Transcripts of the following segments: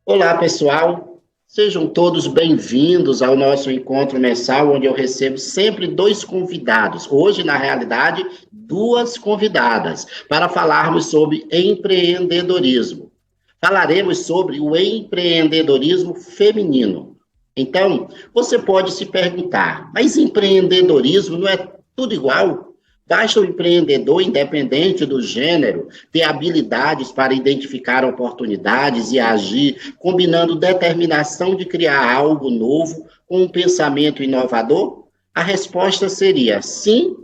Olá, pessoal. Sejam todos bem-vindos ao nosso encontro mensal, onde eu recebo sempre dois convidados. Hoje, na realidade, duas convidadas, para falarmos sobre empreendedorismo. Falaremos sobre o empreendedorismo feminino. Então, você pode se perguntar, mas empreendedorismo não é tudo igual? Basta o empreendedor, independente do gênero, ter habilidades para identificar oportunidades e agir, combinando determinação de criar algo novo com um pensamento inovador? A resposta seria sim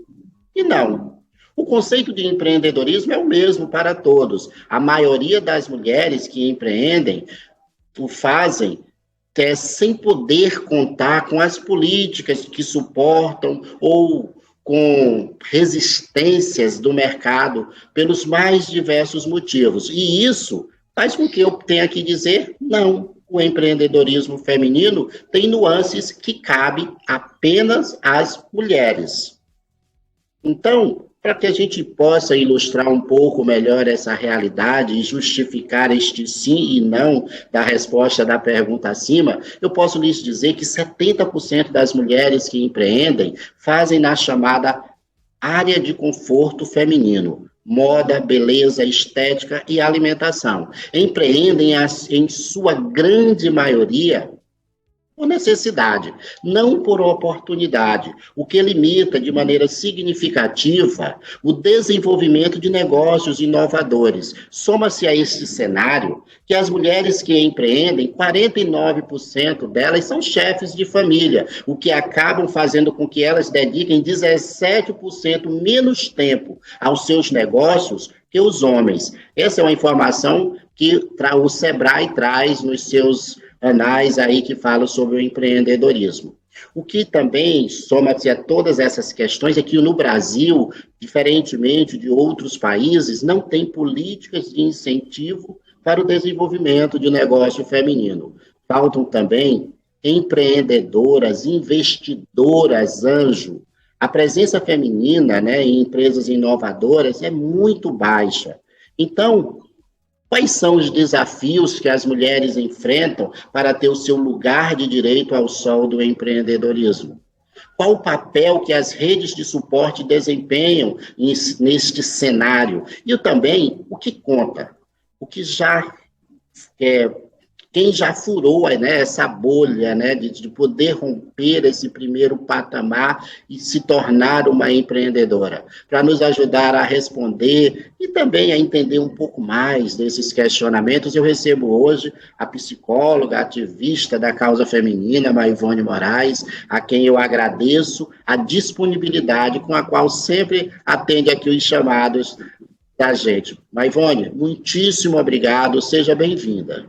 e não. O conceito de empreendedorismo é o mesmo para todos. A maioria das mulheres que empreendem o fazem sem poder contar com as políticas que suportam ou com resistências do mercado pelos mais diversos motivos. E isso faz com que eu tenha que dizer não. O empreendedorismo feminino tem nuances que cabem apenas às mulheres. Então, para que a gente possa ilustrar um pouco melhor essa realidade e justificar este sim e não da resposta da pergunta acima, eu posso lhes dizer que 70% das mulheres que empreendem fazem na chamada área de conforto feminino, moda, beleza, estética e alimentação. Empreendem em sua grande maioria por necessidade, não por oportunidade, o que limita de maneira significativa o desenvolvimento de negócios inovadores. Soma-se a este cenário que as mulheres que empreendem, 49% delas são chefes de família, o que acabam fazendo com que elas dediquem 17% menos tempo aos seus negócios que os homens. Essa é uma informação que o Sebrae traz nos seus anais aí que falam sobre o empreendedorismo. O que também soma-se a todas essas questões é que no Brasil, diferentemente de outros países, não tem políticas de incentivo para o desenvolvimento de negócio feminino. Faltam também empreendedoras, investidoras, anjo. A presença feminina, em empresas inovadoras é muito baixa. Então, quais são os desafios que as mulheres enfrentam para ter o seu lugar de direito ao sol do empreendedorismo? Qual o papel que as redes de suporte desempenham neste cenário? E também, o que conta? O que quem já furou essa bolha de poder romper esse primeiro patamar e se tornar uma empreendedora, para nos ajudar a responder e também a entender um pouco mais desses questionamentos. Eu recebo hoje a psicóloga, ativista da causa feminina, Maivone Moraes, a quem eu agradeço a disponibilidade com a qual sempre atende aqui os chamados da gente. Maivone, muitíssimo obrigado, seja bem-vinda.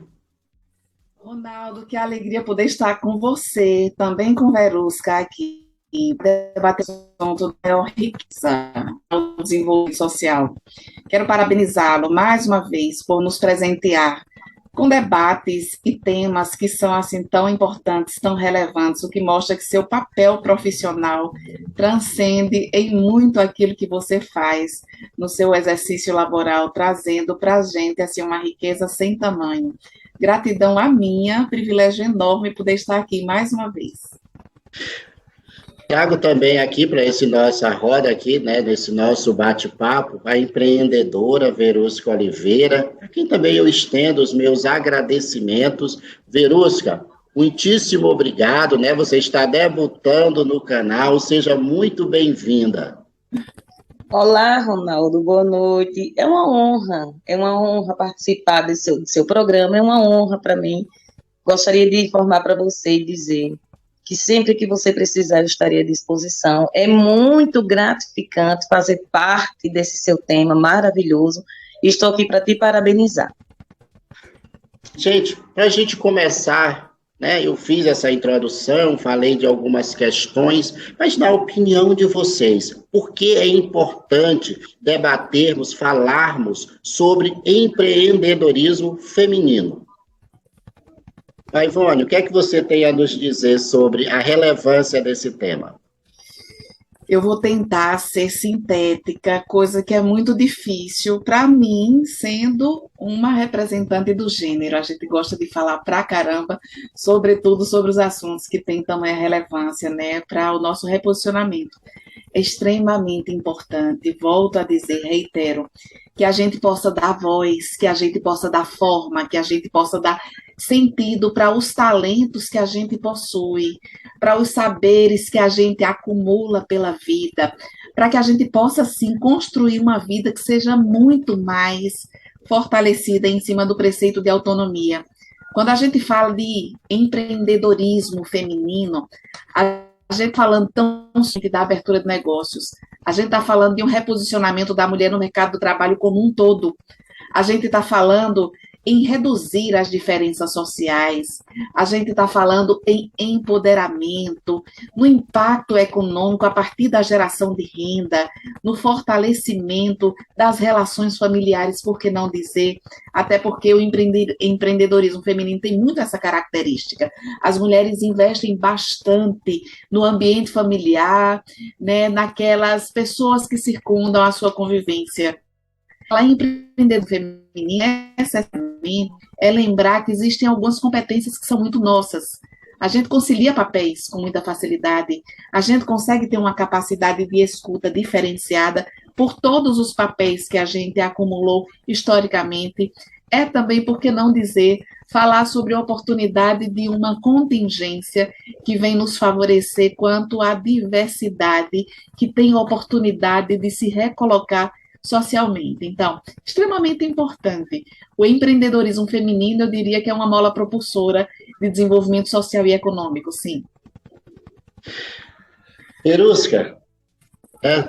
Ronaldo, que alegria poder estar com você, também com Verusca aqui, debater o assunto da maior riqueza do desenvolvimento social. Quero parabenizá-lo mais uma vez por nos presentear com debates e temas que são assim tão importantes, tão relevantes, o que mostra que seu papel profissional transcende em muito aquilo que você faz no seu exercício laboral, trazendo para a gente assim, uma riqueza sem tamanho. Gratidão a minha, privilégio enorme poder estar aqui mais uma vez. Trago também aqui para essa nossa roda aqui, nesse nosso bate-papo, a empreendedora Verusca Oliveira, a quem também eu estendo os meus agradecimentos. Verusca, muitíssimo obrigado, Você está debutando no canal, seja muito bem-vinda. Olá, Ronaldo, boa noite. É uma honra participar do seu programa, é uma honra para mim. Gostaria de informar para você e dizer que sempre que você precisar eu estarei à disposição. É muito gratificante fazer parte desse seu tema maravilhoso e estou aqui para te parabenizar. Gente, para a gente começar, eu fiz essa introdução, falei de algumas questões, mas na opinião de vocês, por que é importante debatermos, falarmos sobre empreendedorismo feminino? Maivone, o que é que você tem a nos dizer sobre a relevância desse tema? Eu vou tentar ser sintética, coisa que é muito difícil para mim, sendo uma representante do gênero. A gente gosta de falar pra caramba, sobretudo sobre os assuntos que têm tamanha relevância, né, para o nosso reposicionamento. É extremamente importante, volto a dizer, reitero, que a gente possa dar voz, que a gente possa dar forma, que a gente possa dar sentido para os talentos que a gente possui, para os saberes que a gente acumula pela vida, para que a gente possa, sim, construir uma vida que seja muito mais fortalecida em cima do preceito de autonomia. Quando a gente fala de empreendedorismo feminino, a gente falando tão da abertura de negócios, a gente está falando de um reposicionamento da mulher no mercado do trabalho como um todo. A gente está falando em reduzir as diferenças sociais, a gente está falando em empoderamento, no impacto econômico a partir da geração de renda, no fortalecimento das relações familiares, por que não dizer? Até porque o empreendedorismo feminino tem muito essa característica. As mulheres investem bastante no ambiente familiar, né, naquelas pessoas que circundam a sua convivência. Falar em empreendedorismo feminino é lembrar que existem algumas competências que são muito nossas. A gente concilia papéis com muita facilidade, a gente consegue ter uma capacidade de escuta diferenciada por todos os papéis que a gente acumulou historicamente. É também, por que não dizer, falar sobre a oportunidade de uma contingência que vem nos favorecer quanto à diversidade, que tem oportunidade de se recolocar socialmente. Então, extremamente importante. O empreendedorismo feminino, eu diria que é uma mola propulsora de desenvolvimento social e econômico, sim. Verusca,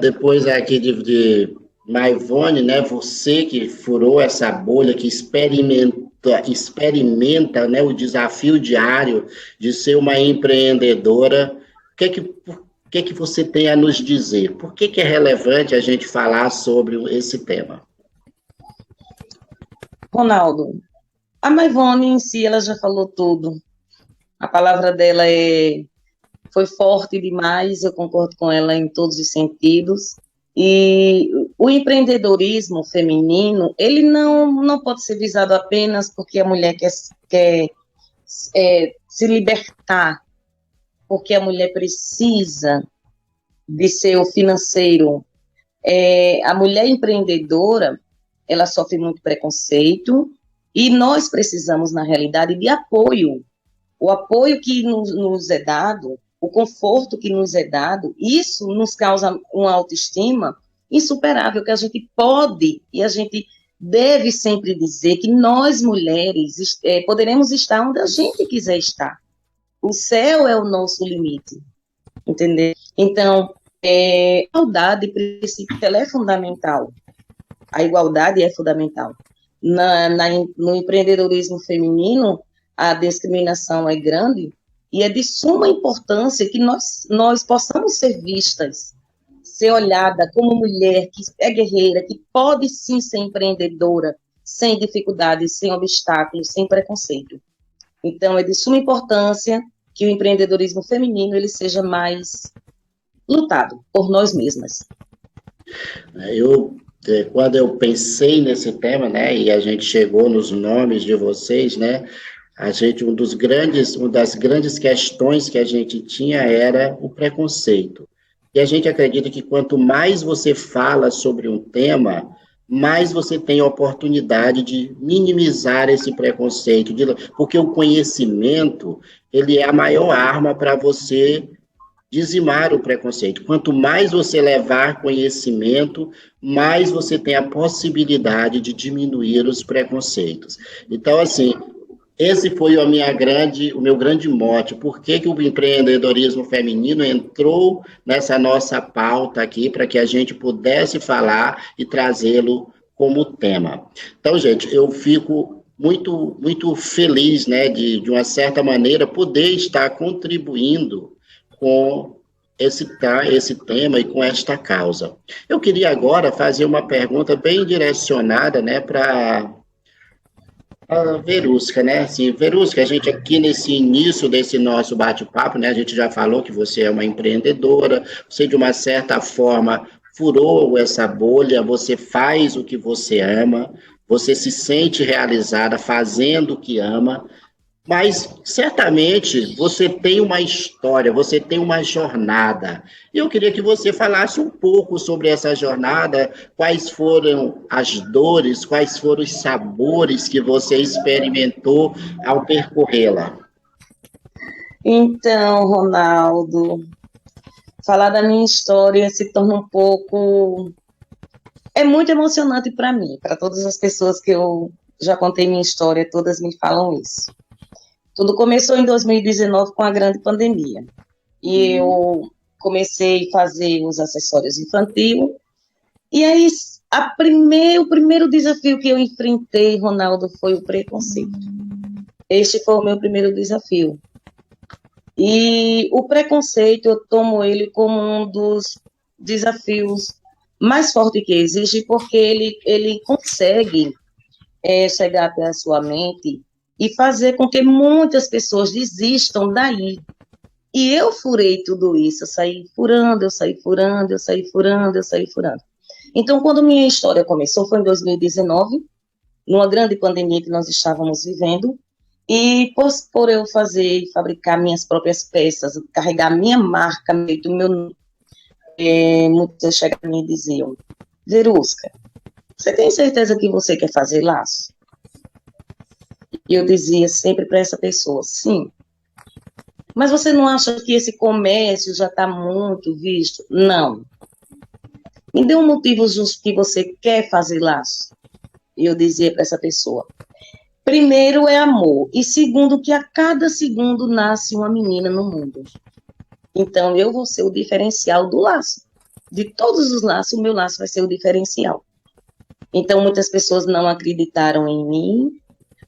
depois aqui de Maivone, né, você que furou essa bolha, que experimenta, né, o desafio diário de ser uma empreendedora, o que você tem a nos dizer? Por que é relevante a gente falar sobre esse tema? Ronaldo, a Maivone em si, ela já falou tudo. A palavra dela foi forte demais, eu concordo com ela em todos os sentidos. E o empreendedorismo feminino, ele não pode ser visado apenas porque a mulher quer se libertar, porque a mulher precisa de seu financeiro. A mulher empreendedora, ela sofre muito preconceito, e nós precisamos, na realidade, de apoio. O apoio que nos é dado, o conforto que nos é dado, isso nos causa uma autoestima insuperável, que a gente pode e a gente deve sempre dizer que nós, mulheres, poderemos estar onde a gente quiser estar. O céu é o nosso limite, entendeu? Então, a igualdade, ela é fundamental. A igualdade é fundamental. No empreendedorismo feminino, a discriminação é grande e é de suma importância que nós possamos ser vistas, ser olhada como mulher que é guerreira, que pode sim ser empreendedora, sem dificuldades, sem obstáculos, sem preconceito. Então, é de suma importância que o empreendedorismo feminino ele seja mais lutado por nós mesmas. Quando eu pensei nesse tema, né, e a gente chegou nos nomes de vocês, né, uma das grandes questões que a gente tinha era o preconceito. E a gente acredita que quanto mais você fala sobre um tema, mais você tem a oportunidade de minimizar esse preconceito, porque o conhecimento, ele é a maior arma para você dizimar o preconceito. Quanto mais você levar conhecimento, mais você tem a possibilidade de diminuir os preconceitos. Então, assim, esse foi o meu grande mote. Por que o empreendedorismo feminino entrou nessa nossa pauta aqui, para que a gente pudesse falar e trazê-lo como tema. Então, gente, eu fico muito, muito feliz, né, de uma certa maneira, poder estar contribuindo com esse tema e com esta causa. Eu queria agora fazer uma pergunta bem direcionada, né, para Verusca, né? Assim, Verusca, a gente aqui nesse início desse nosso bate-papo, né? A gente já falou que você é uma empreendedora, você de uma certa forma furou essa bolha, você faz o que você ama, você se sente realizada fazendo o que ama, mas certamente você tem uma história, você tem uma jornada. E eu queria que você falasse um pouco sobre essa jornada, quais foram as dores, quais foram os sabores que você experimentou ao percorrê-la. Então, Ronaldo, falar da minha história se torna um pouco. É muito emocionante para mim, para todas as pessoas que eu já contei minha história, todas me falam isso. Tudo começou em 2019 com a grande pandemia. E eu comecei a fazer os acessórios infantis. E aí, o primeiro desafio que eu enfrentei, Ronaldo, foi o preconceito. Este foi o meu primeiro desafio. E o preconceito, eu tomo ele como um dos desafios mais fortes que existe, porque ele consegue chegar até a sua mente e fazer com que muitas pessoas desistam daí. E eu furei tudo isso, eu saí furando, eu saí furando, eu saí furando, eu saí furando. Então, quando minha história começou, foi em 2019, numa grande pandemia que nós estávamos vivendo, e por eu fazer e fabricar minhas próprias peças, carregar minha marca, muitas chegavam a mim e diziam: Verusca, você tem certeza que você quer fazer laço? E eu dizia sempre para essa pessoa: sim. Mas você não acha que esse comércio já está muito visto? Não. Me dê um motivo justo que você quer fazer laço. E eu dizia para essa pessoa: primeiro é amor, e segundo que a cada segundo nasce uma menina no mundo. Então eu vou ser o diferencial do laço. De todos os laços, o meu laço vai ser o diferencial. Então muitas pessoas não acreditaram em mim,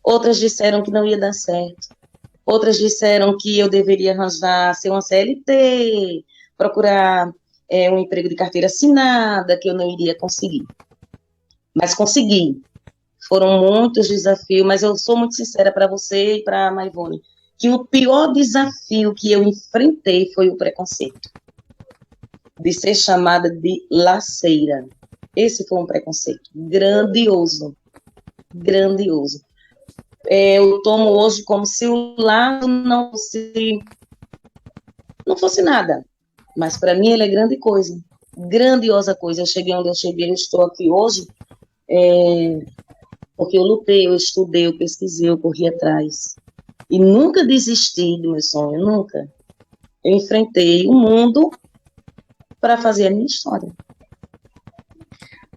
outras disseram que não ia dar certo, outras disseram que eu deveria arranjar, ser uma CLT, procurar um emprego de carteira assinada, que eu não iria conseguir. Mas consegui. Foram muitos desafios, mas eu sou muito sincera para você e para a Maivone, que o pior desafio que eu enfrentei foi o preconceito. De ser chamada de laceira. Esse foi um preconceito grandioso. Grandioso. Eu tomo hoje como se o laço não fosse nada. Mas para mim ele é grande coisa. Grandiosa coisa. Eu cheguei onde eu cheguei, eu estou aqui hoje, porque eu lutei, eu estudei, eu pesquisei, eu corri atrás. E nunca desisti do meu sonho, nunca. Eu enfrentei o mundo para fazer a minha história.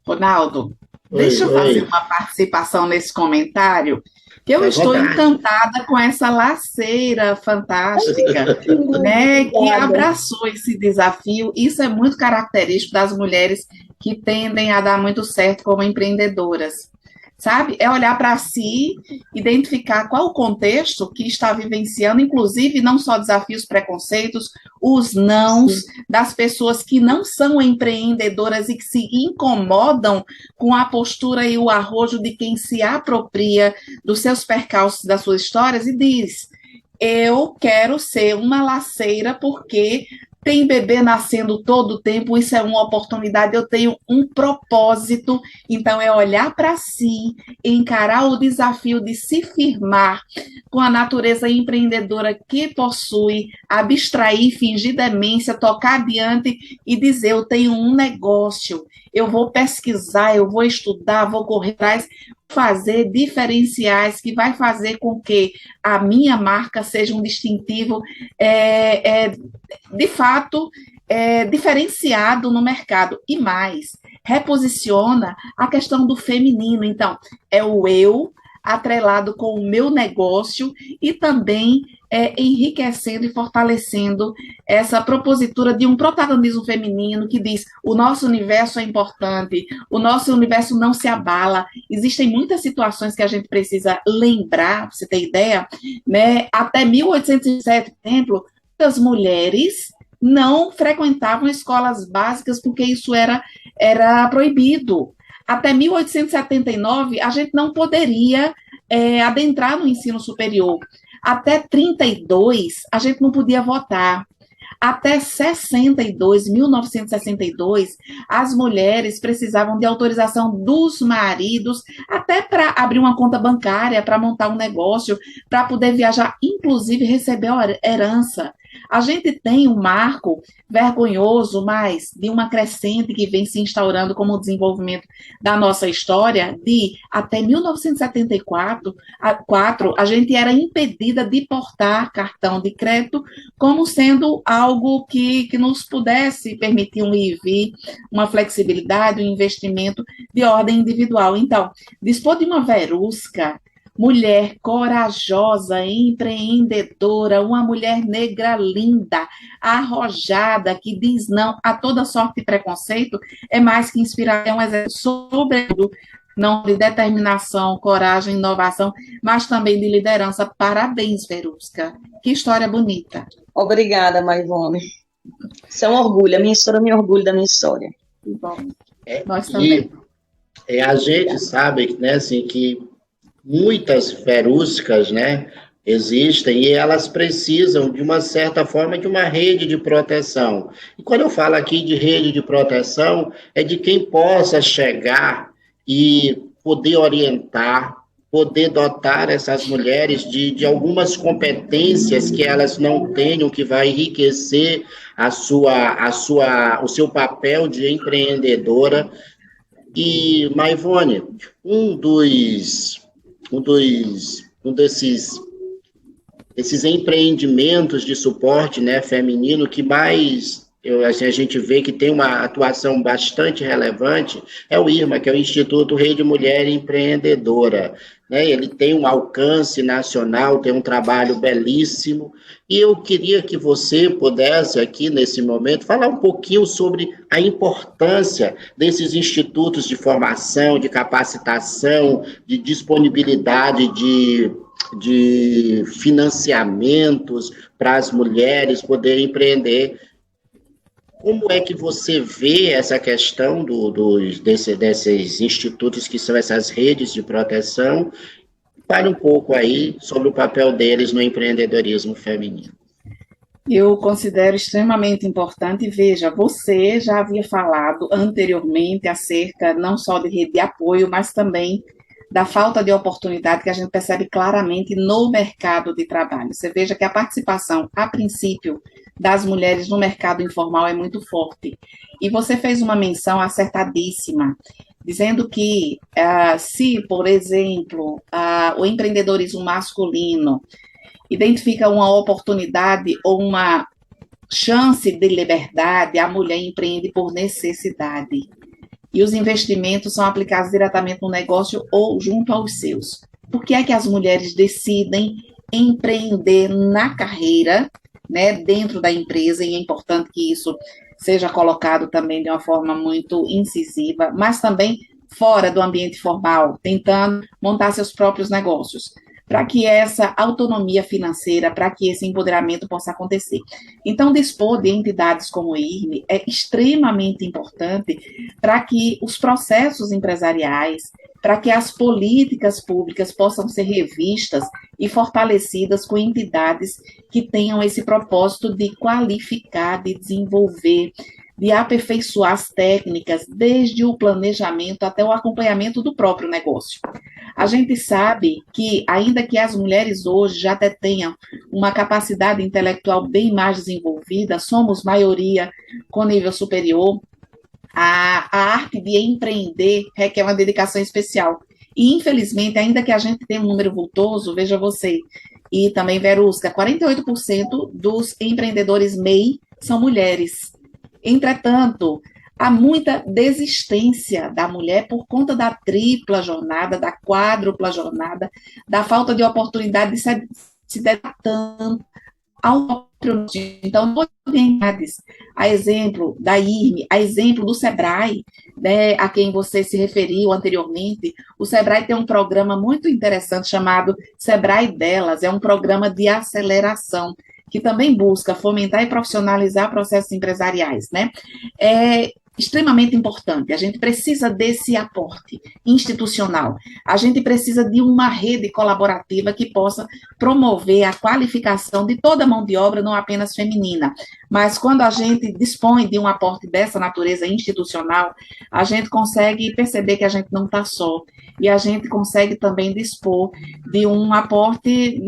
Ronaldo, deixa eu fazer uma participação nesse comentário, que eu estou encantada com essa laceira fantástica, né, que abraçou esse desafio. Isso é muito característico das mulheres que tendem a dar muito certo como empreendedoras. Sabe? É olhar para si, identificar qual o contexto que está vivenciando, inclusive não só desafios, preconceitos, os nãos das pessoas que não são empreendedoras e que se incomodam com a postura e o arrojo de quem se apropria dos seus percalços, das suas histórias e diz: eu quero ser uma laceira porque tem bebê nascendo todo o tempo, isso é uma oportunidade, eu tenho um propósito, então é olhar para si, encarar o desafio de se firmar com a natureza empreendedora que possui, abstrair, fingir demência, tocar adiante e dizer: eu tenho um negócio, eu vou pesquisar, eu vou estudar, vou correr atrás, fazer diferenciais que vai fazer com que a minha marca seja um distintivo de fato diferenciado no mercado. E mais, reposiciona a questão do feminino. Então, é o eu atrelado com o meu negócio e também enriquecendo e fortalecendo essa propositura de um protagonismo feminino que diz: o nosso universo é importante, o nosso universo não se abala. Existem muitas situações que a gente precisa lembrar, para você ter ideia, né? Até 1807, por exemplo, as mulheres não frequentavam escolas básicas porque isso era proibido. Até 1879, a gente não poderia adentrar no ensino superior. Até 32, a gente não podia votar. Até 1962, as mulheres precisavam de autorização dos maridos, até para abrir uma conta bancária, para montar um negócio, para poder viajar, inclusive receber a herança. A gente tem um marco vergonhoso, mas de uma crescente que vem se instaurando como o desenvolvimento da nossa história, de até 1974, a gente era impedida de portar cartão de crédito como sendo algo que nos pudesse permitir um ir e vir, uma flexibilidade, um investimento de ordem individual. Então, dispor de uma Verusca, mulher corajosa, empreendedora, uma mulher negra linda, arrojada, que diz não a toda sorte de preconceito, é mais que inspirar, é um exemplo, sobretudo, não de determinação, coragem, inovação, mas também de liderança. Parabéns, Verusca. Que história bonita. Obrigada, Maivone. Isso é um orgulho, a minha história me orgulho da minha história. Que bom. Nós também. A gente sabe, né, assim, que muitas Veruscas, né, existem e elas precisam, de uma certa forma, de uma rede de proteção. E quando eu falo aqui de rede de proteção, é de quem possa chegar e poder orientar, poder dotar essas mulheres de algumas competências que elas não tenham, que vai enriquecer o seu papel de empreendedora. E, Maivone, um desses empreendimentos de suporte, né, feminino que mais a gente vê que tem uma atuação bastante relevante é o IRMA, que é o Instituto Rede Mulher Empreendedora. Né? Ele tem um alcance nacional, tem um trabalho belíssimo, e eu queria que você pudesse aqui, nesse momento, falar um pouquinho sobre a importância desses institutos de formação, de capacitação, de disponibilidade de financiamentos para as mulheres poderem empreender. Como é que você vê essa questão desses institutos que são essas redes de proteção? Fale um pouco aí sobre o papel deles no empreendedorismo feminino. Eu considero extremamente importante. Veja, você já havia falado anteriormente acerca não só de rede de apoio, mas também da falta de oportunidade que a gente percebe claramente no mercado de trabalho. Você veja que a participação, a princípio, das mulheres no mercado informal é muito forte. E você fez uma menção acertadíssima, dizendo que se, por exemplo, o empreendedorismo masculino identifica uma oportunidade ou uma chance de liberdade, a mulher empreende por necessidade. E os investimentos são aplicados diretamente no negócio ou junto aos seus. Por que é que as mulheres decidem empreender na carreira, né, dentro da empresa, e é importante que isso seja colocado também de uma forma muito incisiva, mas também fora do ambiente formal, tentando montar seus próprios negócios, para que essa autonomia financeira, para que esse empoderamento possa acontecer. Então, dispor de entidades como o IRME é extremamente importante para que os processos empresariais, para que as políticas públicas possam ser revistas e fortalecidas com entidades que tenham esse propósito de qualificar, de desenvolver, de aperfeiçoar as técnicas, desde o planejamento até o acompanhamento do próprio negócio. A gente sabe que, ainda que as mulheres hoje já até tenham uma capacidade intelectual bem mais desenvolvida, somos maioria com nível superior, a arte de empreender requer uma dedicação especial. E, infelizmente, ainda que a gente tenha um número vultoso, veja você, e também Verusca, 48% dos empreendedores MEI são mulheres. Entretanto, há muita desistência da mulher por conta da tripla jornada, da quádrupla jornada, da falta de oportunidade de se dedicar tanto ao próprio. Então, a exemplo da IRME, a exemplo do SEBRAE, né, a quem você se referiu anteriormente, o SEBRAE tem um programa muito interessante chamado SEBRAE Delas, é um programa de aceleração, que também busca fomentar e profissionalizar processos empresariais, né? extremamente importante. A gente precisa desse aporte institucional. A gente precisa de uma rede colaborativa que possa promover a qualificação de toda a mão de obra, não apenas feminina. Mas quando a gente dispõe de um aporte dessa natureza institucional, a gente consegue perceber que a gente não está só. E a gente consegue também dispor de um aporte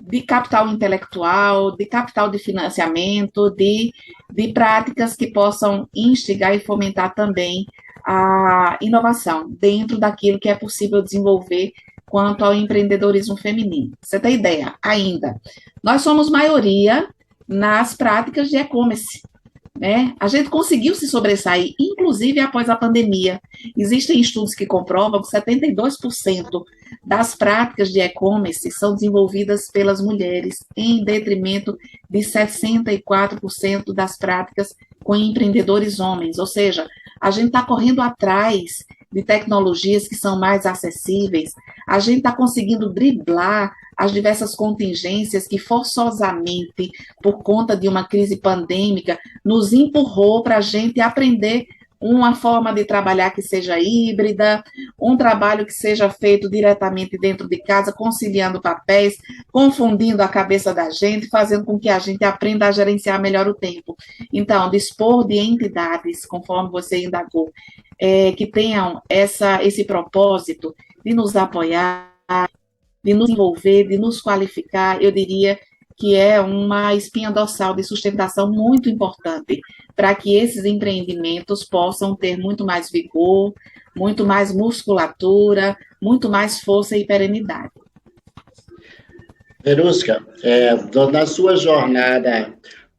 de capital intelectual, de capital de financiamento, de práticas que possam instigar e fomentar também a inovação dentro daquilo que é possível desenvolver quanto ao empreendedorismo feminino. Você tem ideia? Ainda, nós somos maioria nas práticas de e-commerce, né? A gente conseguiu se sobressair, inclusive após a pandemia. Existem estudos que comprovam que 72% das práticas de e-commerce são desenvolvidas pelas mulheres, em detrimento de 64% das práticas com empreendedores homens. Ou seja, a gente está correndo atrás de tecnologias que são mais acessíveis, a gente está conseguindo driblar as diversas contingências que forçosamente, por conta de uma crise pandêmica, nos empurrou para a gente aprender uma forma de trabalhar que seja híbrida, um trabalho que seja feito diretamente dentro de casa, conciliando papéis, confundindo a cabeça da gente, fazendo com que a gente aprenda a gerenciar melhor o tempo. Então, dispor de entidades, conforme você indagou, que tenham esse propósito de nos apoiar, de nos envolver, de nos qualificar, eu diria que é uma espinha dorsal de sustentação muito importante para que esses empreendimentos possam ter muito mais vigor, muito mais musculatura, muito mais força e perenidade. Verusca, na sua jornada,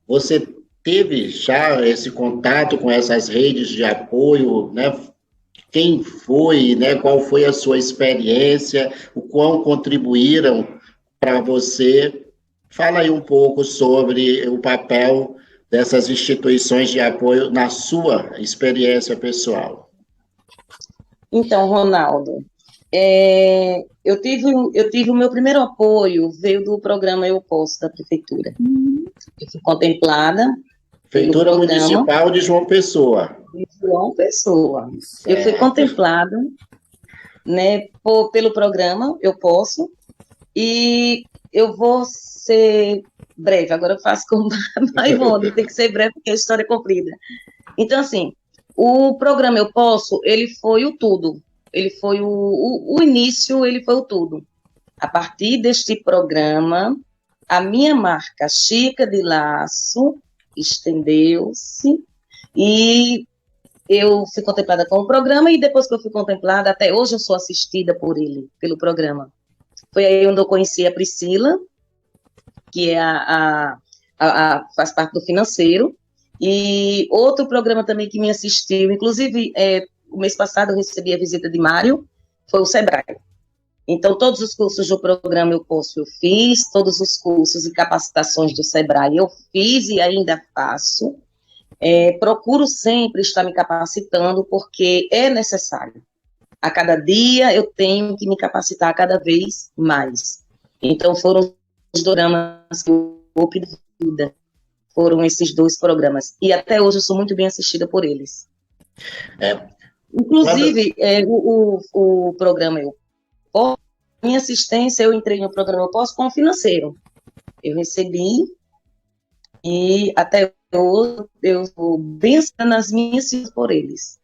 você teve já esse contato com essas redes de apoio, né? Quem foi, né? Qual foi a sua experiência, o quão contribuíram para você? Fala aí um pouco sobre o papel dessas instituições de apoio na sua experiência pessoal. Então, Ronaldo, eu tive o meu primeiro apoio, veio do programa Eu Posso, da Prefeitura. Eu fui contemplada. Prefeitura Municipal de João Pessoa. De João Pessoa. Certo. Eu fui contemplada, né, pelo programa Eu Posso, e eu vou ser breve, agora eu faço com mais Ivone, tem que ser breve porque a história é comprida. Então, assim, o programa Eu Posso, ele foi o tudo, ele foi o início, ele foi o tudo. A partir deste programa, a minha marca Chica de Laço estendeu-se e eu fui contemplada com o programa, e depois que eu fui contemplada, até hoje eu sou assistida por ele, pelo programa. Foi aí onde eu conheci a Priscila, que faz parte do financeiro, e outro programa também que me assistiu, inclusive, o mês passado eu recebi a visita de Mário, foi o Sebrae. Então, todos os cursos do programa Eu Posso, eu fiz, todos os cursos e capacitações do Sebrae eu fiz e ainda faço. Procuro sempre estar me capacitando, porque é necessário. A cada dia eu tenho que me capacitar cada vez mais. Então, foram os programas que eu pedi vida, foram esses 2 programas. E até hoje eu sou muito bem assistida por eles. Inclusive, o programa Eu Posso, minha assistência, eu entrei no programa Eu Posso com o financeiro. Eu recebi, e até hoje eu estou bem nas minhas filhas por eles.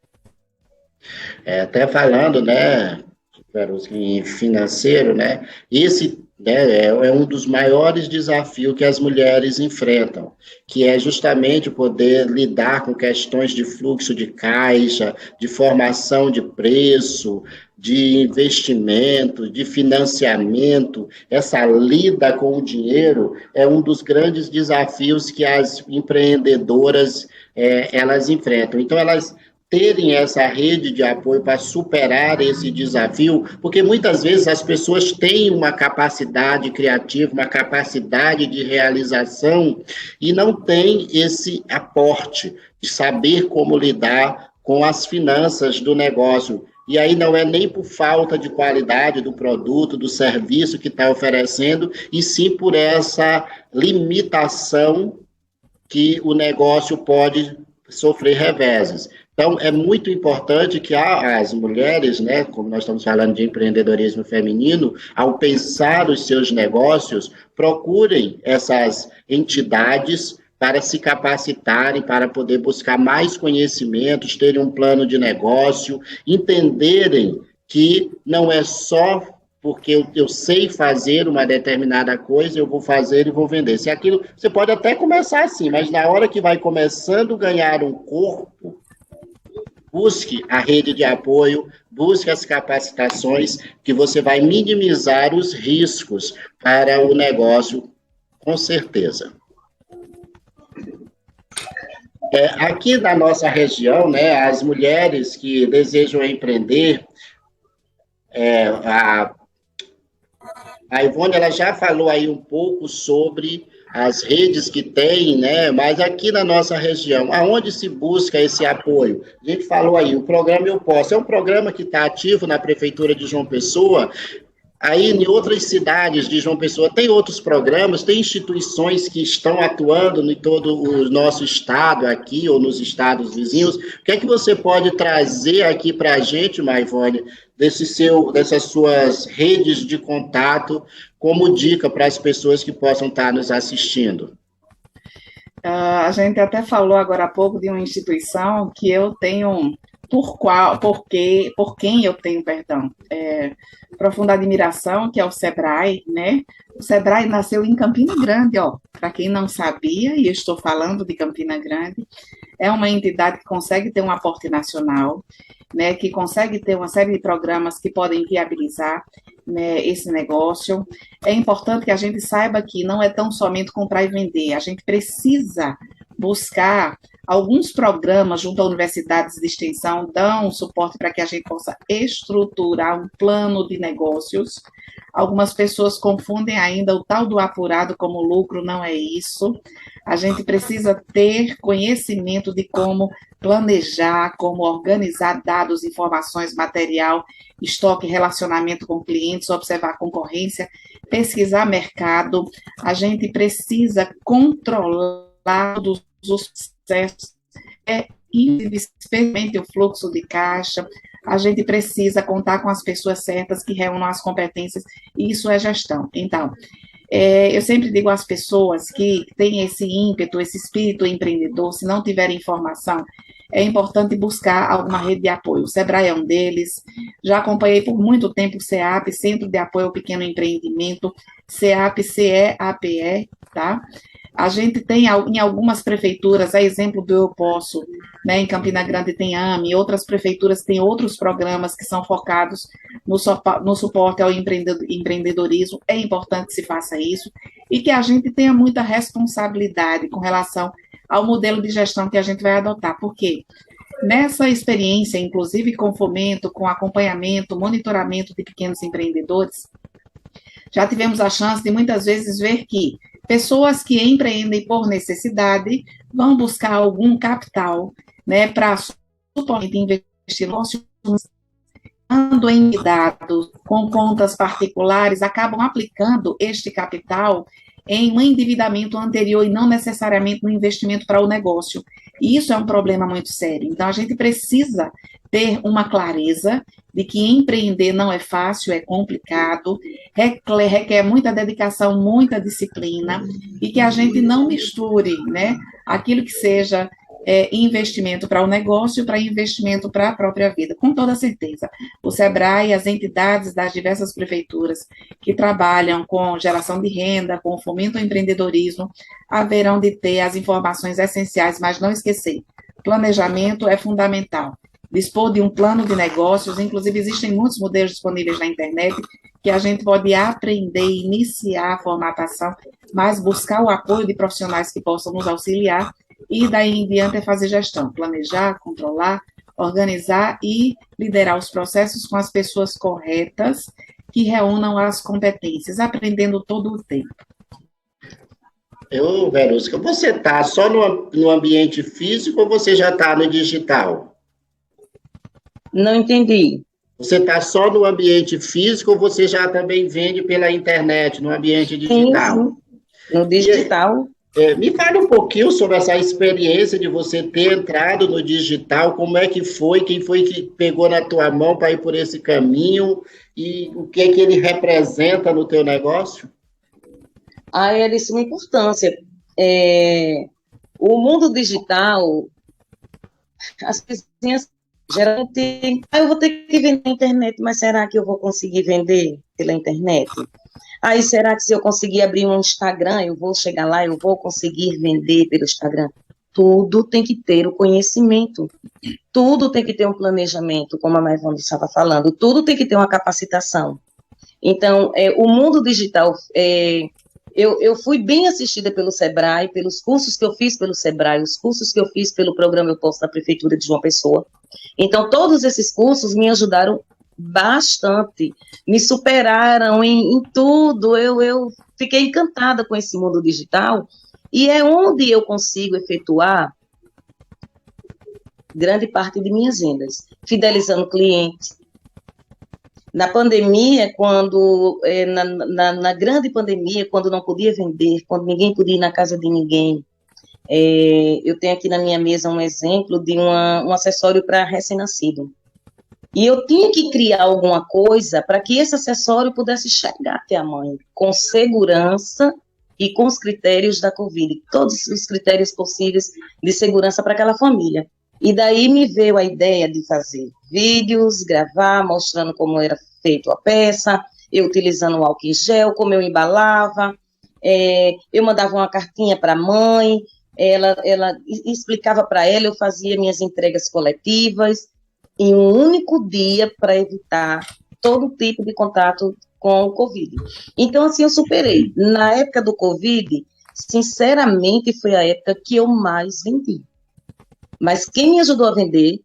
Até falando, né, em financeiro, né, esse, né, é um dos maiores desafios que as mulheres enfrentam, que é justamente poder lidar com questões de fluxo de caixa, de formação de preço, de investimento, de financiamento. Essa lida com o dinheiro é um dos grandes desafios que as empreendedoras elas enfrentam. Então, elas terem essa rede de apoio para superar esse desafio, porque muitas vezes as pessoas têm uma capacidade criativa, uma capacidade de realização e não têm esse aporte de saber como lidar com as finanças do negócio. E aí não é nem por falta de qualidade do produto, do serviço que está oferecendo, e sim por essa limitação que o negócio pode sofrer reveses. Então, é muito importante que as mulheres, né, como nós estamos falando de empreendedorismo feminino, ao pensar os seus negócios, procurem essas entidades para se capacitarem, para poder buscar mais conhecimentos, terem um plano de negócio, entenderem que não é só porque eu sei fazer uma determinada coisa, eu vou fazer e vou vender. Se aquilo, você pode até começar assim, mas na hora que vai começando a ganhar um corpo, busque a rede de apoio, busque as capacitações, que você vai minimizar os riscos para o negócio, com certeza. Aqui na nossa região, né, as mulheres que desejam empreender, a Ivone, ela já falou aí um pouco sobre as redes que tem, né? Mas aqui na nossa região, aonde se busca esse apoio? A gente falou aí, o programa Eu Posso, é um programa que está ativo na Prefeitura de João Pessoa. Aí, em outras cidades de João Pessoa, tem outros programas, tem instituições que estão atuando em todo o nosso estado aqui, ou nos estados vizinhos. O que é que você pode trazer aqui para a gente, Maivone, dessas suas redes de contato, como dica para as pessoas que possam estar nos assistindo? A gente até falou agora há pouco de uma instituição que eu tenho, por quem eu tenho, perdão, profunda admiração, que é o Sebrae, né? O Sebrae nasceu em Campina Grande, ó, para quem não sabia, e eu estou falando de Campina Grande, é uma entidade que consegue ter um aporte nacional, né, que consegue ter uma série de programas que podem viabilizar, né, esse negócio. É importante que a gente saiba que não é tão somente comprar e vender, a gente precisa buscar alguns programas junto a universidades de extensão, dão suporte para que a gente possa estruturar um plano de negócios. Algumas pessoas confundem ainda o tal do apurado como lucro, não é isso. A gente precisa ter conhecimento de como planejar, como organizar dados, informações, material, estoque, relacionamento com clientes, observar a concorrência, pesquisar mercado. A gente precisa controlar todos os processos, especialmente o fluxo de caixa. A gente precisa contar com as pessoas certas que reúnam as competências, e isso é gestão. Então, eu sempre digo às pessoas que têm esse ímpeto, esse espírito empreendedor, se não tiverem informação, é importante buscar alguma rede de apoio. O Sebrae é um deles. Já acompanhei por muito tempo o CEAP, Centro de Apoio ao Pequeno Empreendimento, CEAP, CEAPE, tá? A gente tem em algumas prefeituras, a exemplo do Eu Posso, né, em Campina Grande tem AME, outras prefeituras têm outros programas que são focados no suporte ao empreendedorismo. É importante que se faça isso e que a gente tenha muita responsabilidade com relação ao modelo de gestão que a gente vai adotar. Por quê? Nessa experiência, inclusive com fomento, com acompanhamento, monitoramento de pequenos empreendedores, já tivemos a chance de muitas vezes ver que pessoas que empreendem por necessidade vão buscar algum capital, né, para supostamente investir no negócio, quando em dados com contas particulares, acabam aplicando este capital em um endividamento anterior e não necessariamente no investimento para o negócio. E isso é um problema muito sério. Então, a gente precisa ter uma clareza de que empreender não é fácil, é complicado, requer muita dedicação, muita disciplina, e que a gente não misture, né, aquilo que seja investimento para o negócio, para investimento para a própria vida, com toda certeza. O Sebrae, as entidades das diversas prefeituras que trabalham com geração de renda, com fomento ao empreendedorismo, haverão de ter as informações essenciais, mas não esquecer, planejamento é fundamental. Dispor de um plano de negócios, inclusive existem muitos modelos disponíveis na internet que a gente pode aprender, iniciar a formatação, mas buscar o apoio de profissionais que possam nos auxiliar, e daí em diante é fazer gestão, planejar, controlar, organizar e liderar os processos com as pessoas corretas que reúnam as competências, aprendendo todo o tempo. Verusca, você está só no ambiente físico ou você já está no digital? Não entendi. Você está só no ambiente físico ou você já também vende pela internet, no ambiente digital? Sim. No digital. Me fale um pouquinho sobre essa experiência de você ter entrado no digital, como é que foi, quem foi que pegou na tua mão para ir por esse caminho e o que é que ele representa no teu negócio? É de suma importância. O mundo digital, as vizinhas geralmente, eu vou ter que vender na internet, mas será que eu vou conseguir vender pela internet? Aí, será que se eu conseguir abrir um Instagram, eu vou chegar lá, eu vou conseguir vender pelo Instagram? Tudo tem que ter o conhecimento, tudo tem que ter um planejamento, como a Maivone estava falando, tudo tem que ter uma capacitação. Então, o mundo digital, eu fui bem assistida pelo Sebrae, pelos cursos que eu fiz pelo Sebrae, os cursos que eu fiz pelo programa Eu Posso da Prefeitura de João Pessoa. Então, todos esses cursos me ajudaram bastante, me superaram em tudo. Eu fiquei encantada com esse mundo digital e é onde eu consigo efetuar grande parte de minhas vendas, fidelizando clientes. Na pandemia, na grande pandemia, quando não podia vender, quando ninguém podia ir na casa de ninguém, eu tenho aqui na minha mesa um exemplo de um acessório para recém-nascido. E eu tinha que criar alguma coisa para que esse acessório pudesse chegar até a mãe, com segurança e com os critérios da Covid, todos os critérios possíveis de segurança para aquela família. E daí me veio a ideia de fazer vídeos, gravar, mostrando como era feito a peça, eu utilizando o álcool em gel, como eu embalava, eu mandava uma cartinha para a mãe, ela explicava para ela, eu fazia minhas entregas coletivas, em um único dia para evitar todo tipo de contato com o Covid. Então, assim, eu superei. Na época do Covid, sinceramente, foi a época que eu mais vendi. Mas quem me ajudou a vender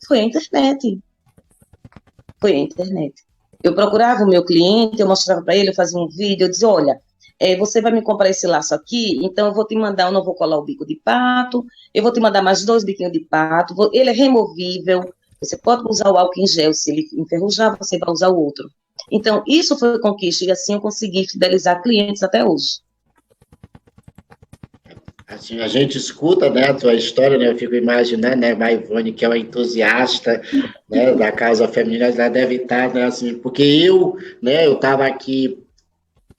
foi a internet. Foi a internet. Eu procurava o meu cliente, eu mostrava para ele, eu fazia um vídeo, eu dizia, olha, você vai me comprar esse laço aqui, então eu vou te mandar, eu não vou colar o bico de pato, eu vou te mandar mais 2 biquinhos de pato, ele é removível, você pode usar o álcool em gel, se ele enferrujar, você vai usar o outro. Então, isso foi conquista, e assim eu consegui fidelizar clientes até hoje. Assim, a gente escuta, né, a tua história, né, eu fico imaginando, né, Maivone, que é uma entusiasta, né, da causa feminina, ela deve estar, né, assim, porque eu estava aqui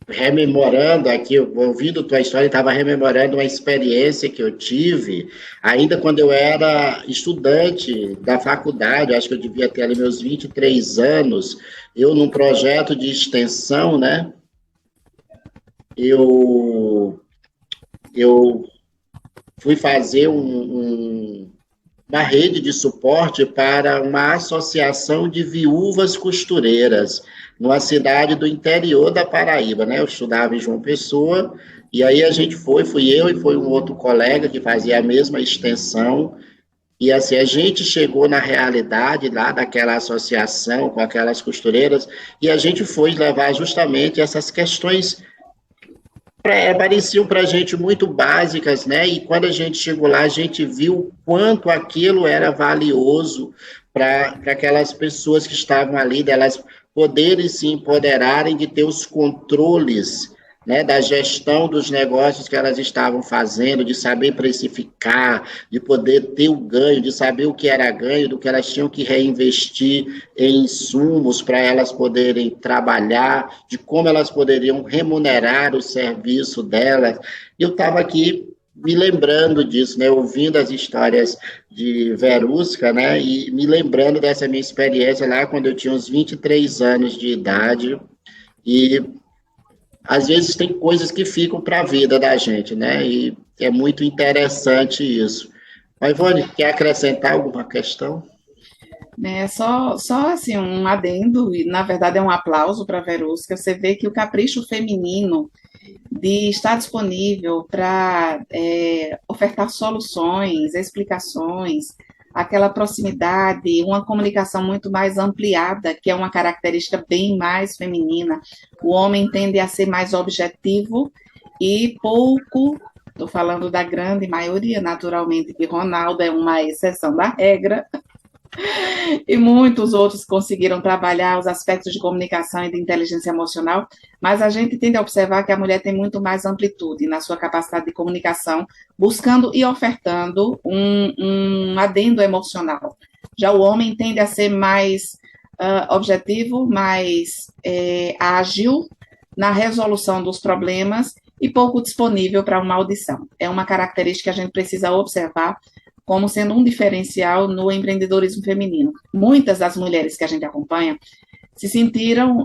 rememorando aqui, ouvindo tua história, estava rememorando uma experiência que eu tive, ainda quando eu era estudante da faculdade, acho que eu devia ter ali meus 23 anos, eu num projeto de extensão, né, eu fui fazer uma rede de suporte para uma associação de viúvas costureiras, numa cidade do interior da Paraíba, né? Eu estudava em João Pessoa, e aí a gente fui eu e foi um outro colega que fazia a mesma extensão, e assim, a gente chegou na realidade lá daquela associação com aquelas costureiras, e a gente foi levar justamente essas questões pareciam para a gente muito básicas, né? E quando a gente chegou lá, a gente viu o quanto aquilo era valioso para aquelas pessoas que estavam ali, delas poderem se empoderarem de ter os controles, né, da gestão dos negócios que elas estavam fazendo, de saber precificar, de poder ter o ganho, de saber o que era ganho, do que elas tinham que reinvestir em insumos para elas poderem trabalhar, de como elas poderiam remunerar o serviço delas. Eu estava aqui me lembrando disso, né, ouvindo as histórias de Verusca, né, e me lembrando dessa minha experiência lá quando eu tinha uns 23 anos de idade, e às vezes tem coisas que ficam para a vida da gente, né? E é muito interessante isso. Mas, Ivone, quer acrescentar alguma questão? Só assim, um adendo, e na verdade é um aplauso para a Verusca. Você vê que o capricho feminino de estar disponível para ofertar soluções, explicações, aquela proximidade, uma comunicação muito mais ampliada, que é uma característica bem mais feminina. O homem tende a ser mais objetivo e pouco, estou falando da grande maioria, naturalmente, que Ronaldo é uma exceção da regra, E muitos outros conseguiram trabalhar os aspectos de comunicação e de inteligência emocional, mas a gente tende a observar que a mulher tem muito mais amplitude na sua capacidade de comunicação, buscando e ofertando um adendo emocional. Já o homem tende a ser mais objetivo, mais ágil na resolução dos problemas e pouco disponível para uma audição. É uma característica que a gente precisa observar como sendo um diferencial no empreendedorismo feminino. Muitas das mulheres que a gente acompanha se sentiram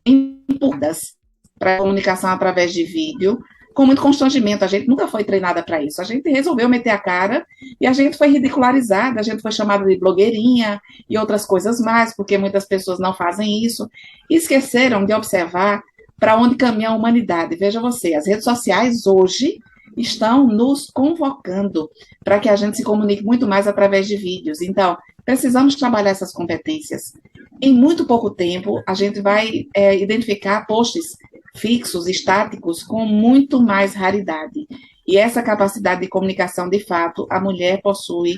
empurradas para a comunicação através de vídeo, com muito constrangimento. A gente nunca foi treinada para isso. A gente resolveu meter a cara e a gente foi ridicularizada, a gente foi chamada de blogueirinha e outras coisas mais, porque muitas pessoas não fazem isso. E esqueceram de observar para onde caminha a humanidade. Veja você, as redes sociais hoje estão nos convocando para que a gente se comunique muito mais através de vídeos. Então, precisamos trabalhar essas competências. Em muito pouco tempo, a gente vai identificar posts fixos, estáticos, com muito mais raridade. E essa capacidade de comunicação, de fato, a mulher possui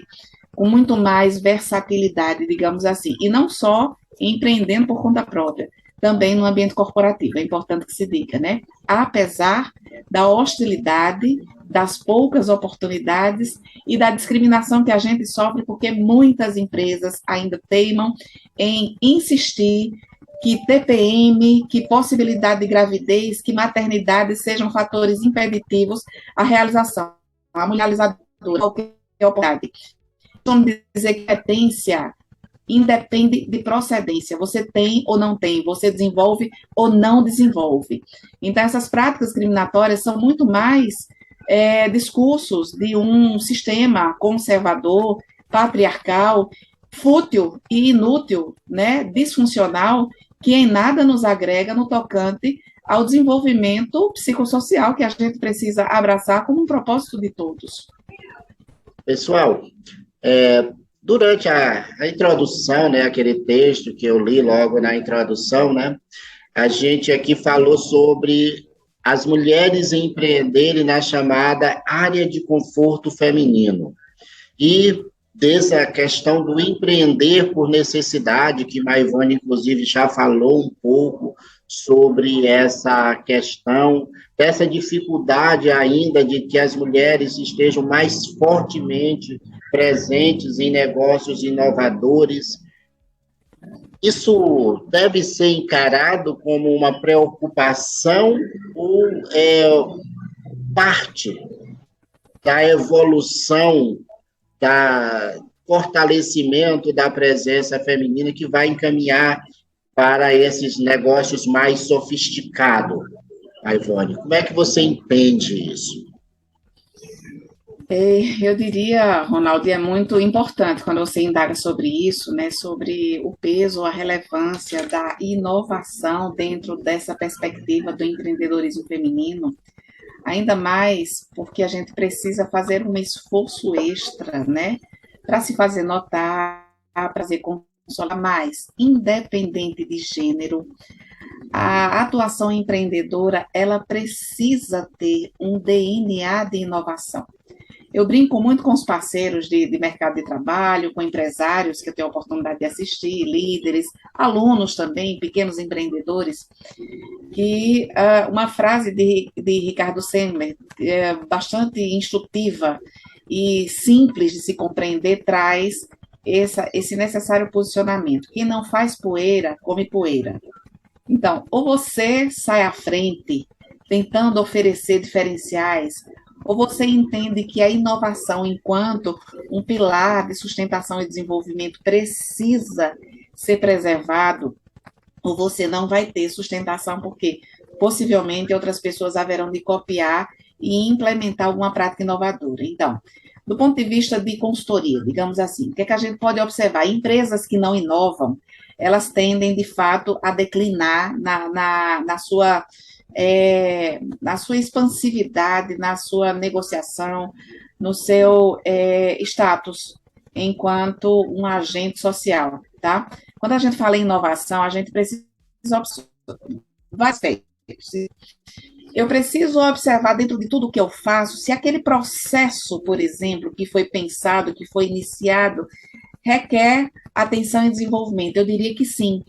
com muito mais versatilidade, digamos assim. E não só empreendendo por conta própria, também no ambiente corporativo. É importante que se diga, né? Apesar da hostilidade, das poucas oportunidades e da discriminação que a gente sofre, porque muitas empresas ainda teimam em insistir que TPM, que possibilidade de gravidez, que maternidade sejam fatores impeditivos à realização, à mulher realizadora, qualquer oportunidade. Vamos dizer que competência independe de procedência, você tem ou não tem, você desenvolve ou não desenvolve. Então, essas práticas discriminatórias são muito mais discursos de um sistema conservador, patriarcal, fútil e inútil, né, disfuncional, que em nada nos agrega no tocante ao desenvolvimento psicossocial que a gente precisa abraçar como um propósito de todos. Pessoal, durante a introdução, né, aquele texto que eu li logo na introdução, né, a gente aqui falou sobre as mulheres empreenderem na chamada área de conforto feminino. E dessa questão do empreender por necessidade, que Maivone, inclusive, já falou um pouco sobre essa questão, dessa dificuldade ainda de que as mulheres estejam mais fortemente presentes em negócios inovadores. Isso deve ser encarado como uma preocupação ou parte da evolução, da fortalecimento da presença feminina que vai encaminhar para esses negócios mais sofisticados, Maivone? Como é que você entende isso? Eu diria, Ronaldo, é muito importante quando você indaga sobre isso, né, sobre o peso, a relevância da inovação dentro dessa perspectiva do empreendedorismo feminino, ainda mais porque a gente precisa fazer um esforço extra, né, para se fazer notar, para fazer consolar mais, independente de gênero. A atuação empreendedora, ela precisa ter um DNA de inovação. Eu brinco muito com os parceiros de mercado de trabalho, com empresários que eu tenho a oportunidade de assistir, líderes, alunos também, pequenos empreendedores, que uma frase de Ricardo Semler, bastante instrutiva e simples de se compreender, traz esse necessário posicionamento. Quem não faz poeira, come poeira. Então, ou você sai à frente, tentando oferecer diferenciais, ou você entende que a inovação, enquanto um pilar de sustentação e desenvolvimento, precisa ser preservado, ou você não vai ter sustentação, porque possivelmente outras pessoas haverão de copiar e implementar alguma prática inovadora. Então, do ponto de vista de consultoria, digamos assim, o que é que a gente pode observar? Empresas que não inovam, elas tendem, de fato, a declinar na sua expansividade, na sua negociação, no seu status enquanto um agente social, tá? Quando a gente fala em inovação, a gente precisa observar vários aspectos. Eu preciso observar dentro de tudo que eu faço, se aquele processo, por exemplo, que foi pensado, que foi iniciado, requer atenção e desenvolvimento? Eu diria que sim.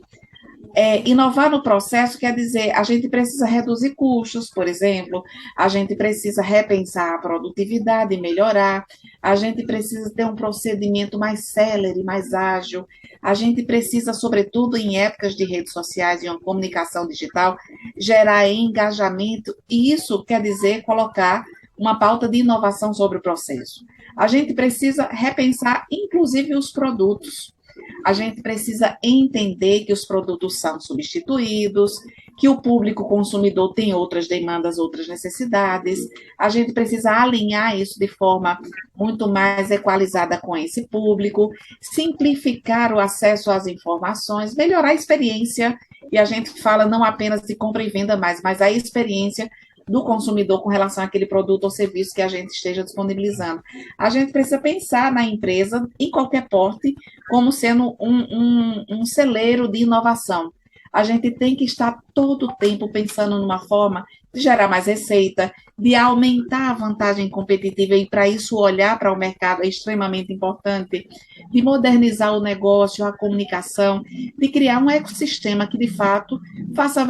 Inovar no processo quer dizer, a gente precisa reduzir custos, por exemplo, a gente precisa repensar a produtividade e melhorar, a gente precisa ter um procedimento mais célere, mais ágil, a gente precisa, sobretudo em épocas de redes sociais e uma comunicação digital, gerar engajamento, e isso quer dizer colocar uma pauta de inovação sobre o processo. A gente precisa repensar, inclusive, os produtos. A gente precisa entender que os produtos são substituídos, que o público consumidor tem outras demandas, outras necessidades. A gente precisa alinhar isso de forma muito mais equalizada com esse público, simplificar o acesso às informações, melhorar a experiência, e a gente fala não apenas de compra e venda mais, mas a experiência do consumidor com relação àquele produto ou serviço que a gente esteja disponibilizando. A gente precisa pensar na empresa, em qualquer porte, como sendo um celeiro de inovação. A gente tem que estar todo o tempo pensando numa forma de gerar mais receita, de aumentar a vantagem competitiva, e para isso olhar para o mercado é extremamente importante, de modernizar o negócio, a comunicação, de criar um ecossistema que, de fato, faça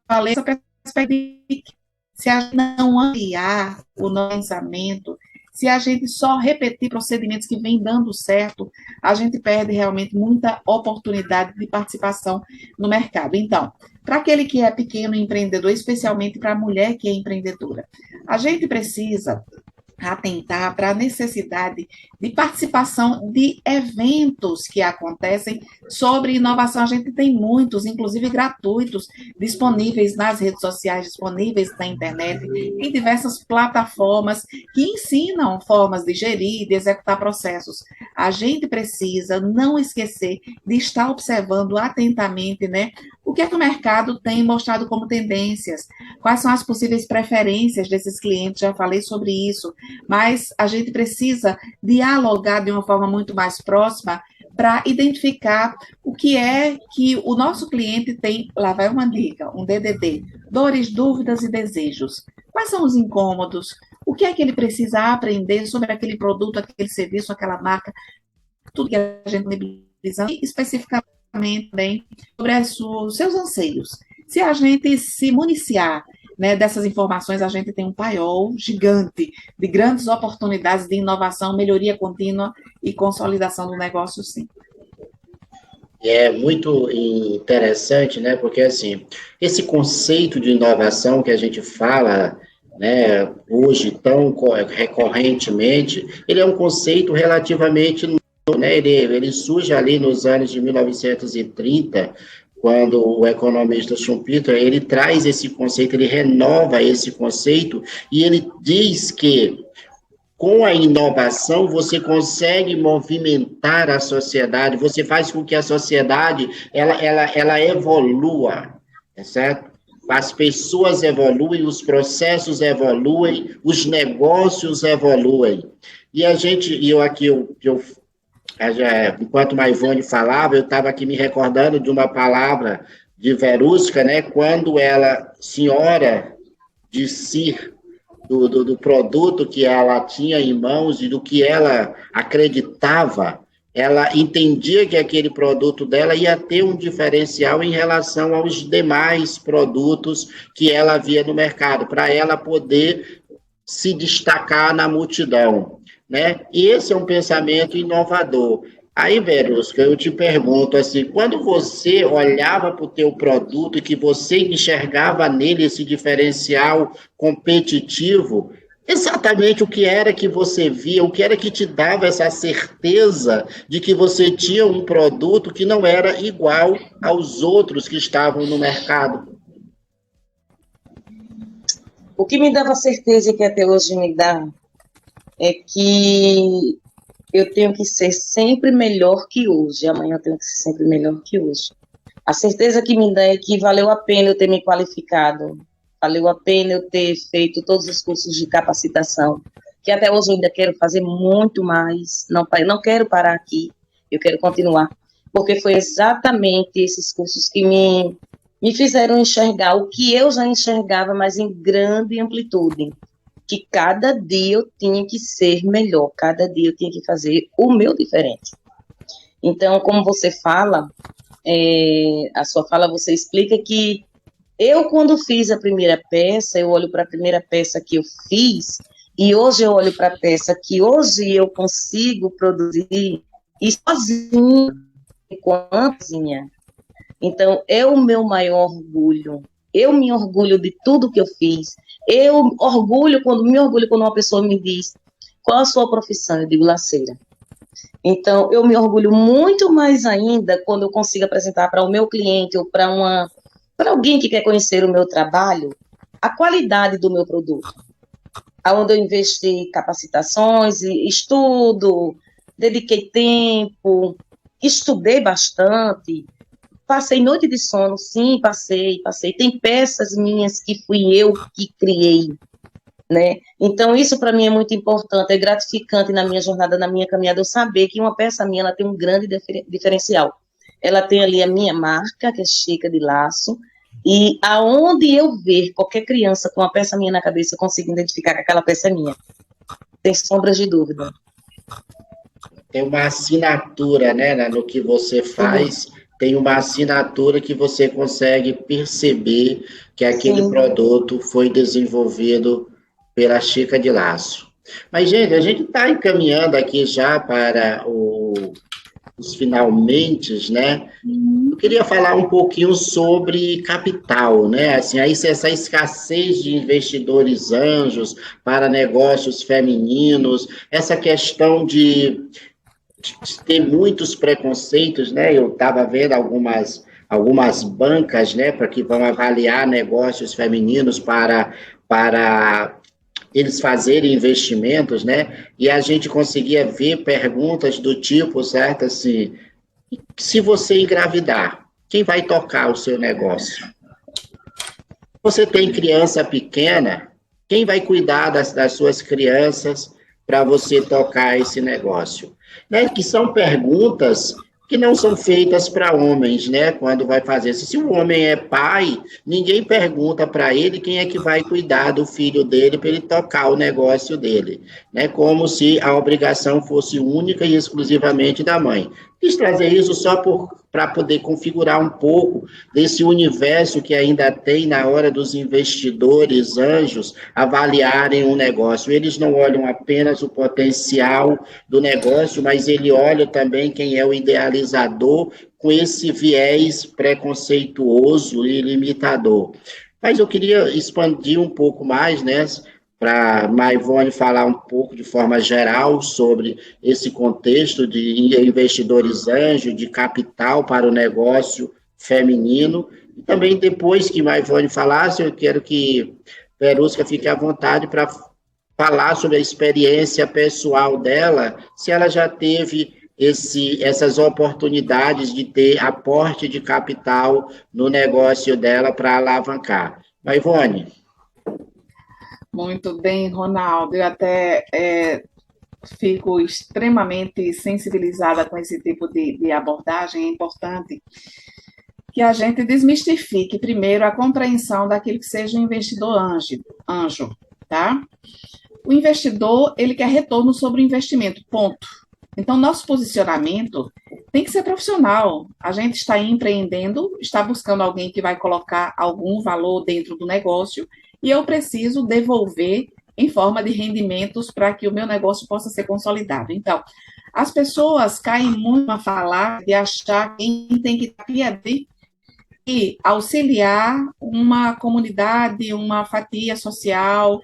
valer essa perspectiva. Se a gente não ampliar o lançamento, se a gente só repetir procedimentos que vêm dando certo, a gente perde realmente muita oportunidade de participação no mercado. Então, para aquele que é pequeno empreendedor, especialmente para a mulher que é empreendedora, a gente precisa atentar para a necessidade de participação de eventos que acontecem sobre inovação. A gente tem muitos, inclusive gratuitos, disponíveis nas redes sociais, disponíveis na internet, em diversas plataformas que ensinam formas de gerir, de executar processos. A gente precisa não esquecer de estar observando atentamente, né, o que é que o mercado tem mostrado como tendências, quais são as possíveis preferências desses clientes, já falei sobre isso, mas a gente precisa dialogar de uma forma muito mais próxima para identificar o que é que o nosso cliente tem. Lá vai uma dica, um DDD: dores, dúvidas e desejos. Quais são os incômodos? O que é que ele precisa aprender sobre aquele produto, aquele serviço, aquela marca? Tudo que a gente precisa, e especificamente também sobre os seus anseios. Se a gente se municiar, né, dessas informações, a gente tem um paiol gigante de grandes oportunidades de inovação, melhoria contínua e consolidação do negócio, sim. É muito interessante, né? Porque, assim, esse conceito de inovação que a gente fala, né, hoje tão recorrentemente, ele é um conceito relativamente novo, né? Ele surge ali nos anos de 1930, quando o economista Schumpeter, ele traz esse conceito, ele renova esse conceito, e ele diz que com a inovação, você consegue movimentar a sociedade, você faz com que a sociedade, ela evolua, é certo? As pessoas evoluem, os processos evoluem, os negócios evoluem. E enquanto a Ivone falava, eu estava aqui me recordando de uma palavra de Verusca, né? Quando ela, senhora de si, do produto que ela tinha em mãos e do que ela acreditava, ela entendia que aquele produto dela ia ter um diferencial em relação aos demais produtos que ela via no mercado, para ela poder se destacar na multidão, né? E esse é um pensamento inovador. Aí, Verusca, eu te pergunto assim, quando você olhava para o teu produto e que você enxergava nele esse diferencial competitivo, exatamente o que era que você via, o que era que te dava essa certeza de que você tinha um produto que não era igual aos outros que estavam no mercado? O que me dava certeza, que até hoje me dá, é que eu tenho que ser sempre melhor que hoje, amanhã eu tenho que ser sempre melhor que hoje. A certeza que me dá é que valeu a pena eu ter me qualificado, valeu a pena eu ter feito todos os cursos de capacitação, que até hoje eu ainda quero fazer muito mais, não quero parar aqui, eu quero continuar, porque foi exatamente esses cursos que me fizeram enxergar o que eu já enxergava, mas em grande amplitude, que cada dia eu tinha que ser melhor, cada dia eu tinha que fazer o meu diferente. Então, como você fala, a sua fala, você explica que eu, quando fiz a primeira peça, eu olho para a primeira peça que eu fiz, e hoje eu olho para a peça que hoje eu consigo produzir, e sozinha, com a cozinha. Então, é o meu maior orgulho. Eu me orgulho de tudo que eu fiz. Me orgulho quando uma pessoa me diz qual a sua profissão. Eu digo laceira. Então, eu me orgulho muito mais ainda quando eu consigo apresentar para o meu cliente ou para alguém que quer conhecer o meu trabalho a qualidade do meu produto. Onde eu investi capacitações, estudo, dediquei tempo, estudei bastante. Passei noite de sono, sim, passei. Tem peças minhas que fui eu que criei, né? Então, isso para mim é muito importante, é gratificante na minha jornada, na minha caminhada, eu saber que uma peça minha, ela tem um grande diferencial. Ela tem ali a minha marca, que é Chica de Laço, e aonde eu ver qualquer criança com uma peça minha na cabeça, eu consigo identificar que aquela peça é minha. Sem sombras de dúvida. Tem uma assinatura, né, no que você faz, tem uma assinatura que você consegue perceber que aquele Sim. produto foi desenvolvido pela Chica de Laço. Mas, gente, a gente está encaminhando aqui já para os finalmente, né? Eu queria falar um pouquinho sobre capital, né? Assim, aí essa escassez de investidores anjos para negócios femininos, essa questão de ter muitos preconceitos, né? Eu estava vendo algumas bancas, né, para que vão avaliar negócios femininos para eles fazerem investimentos, né? E a gente conseguia ver perguntas do tipo, certo, assim, se você engravidar, quem vai tocar o seu negócio? Você tem criança pequena, quem vai cuidar das suas crianças para você tocar esse negócio? Né? Que são perguntas que não são feitas para homens, né? Quando vai fazer. Se o homem é pai, ninguém pergunta para ele quem é que vai cuidar do filho dele para ele tocar o negócio dele, né? Como se a obrigação fosse única e exclusivamente da mãe. Quis trazer isso só para poder configurar um pouco desse universo que ainda tem na hora dos investidores anjos avaliarem um negócio. Eles não olham apenas o potencial do negócio, mas ele olha também quem é o idealizador com esse viés preconceituoso e limitador. Mas eu queria expandir um pouco mais, né, para Maivone falar um pouco de forma geral sobre esse contexto de investidores anjos, de capital para o negócio feminino. E também, depois que Maivone falasse, eu quero que Verusca fique à vontade para falar sobre a experiência pessoal dela, se ela já teve essas oportunidades de ter aporte de capital no negócio dela para alavancar. Maivone. Muito bem, Ronaldo. Eu até fico extremamente sensibilizada com esse tipo de abordagem. É importante que a gente desmistifique primeiro a compreensão daquilo que seja um investidor anjo, tá? O investidor, ele quer retorno sobre o investimento, ponto. Então, nosso posicionamento tem que ser profissional. A gente está empreendendo, está buscando alguém que vai colocar algum valor dentro do negócio e eu preciso devolver em forma de rendimentos para que o meu negócio possa ser consolidado. Então, as pessoas caem muito a falar de achar que tem que ter e auxiliar uma comunidade, uma fatia social,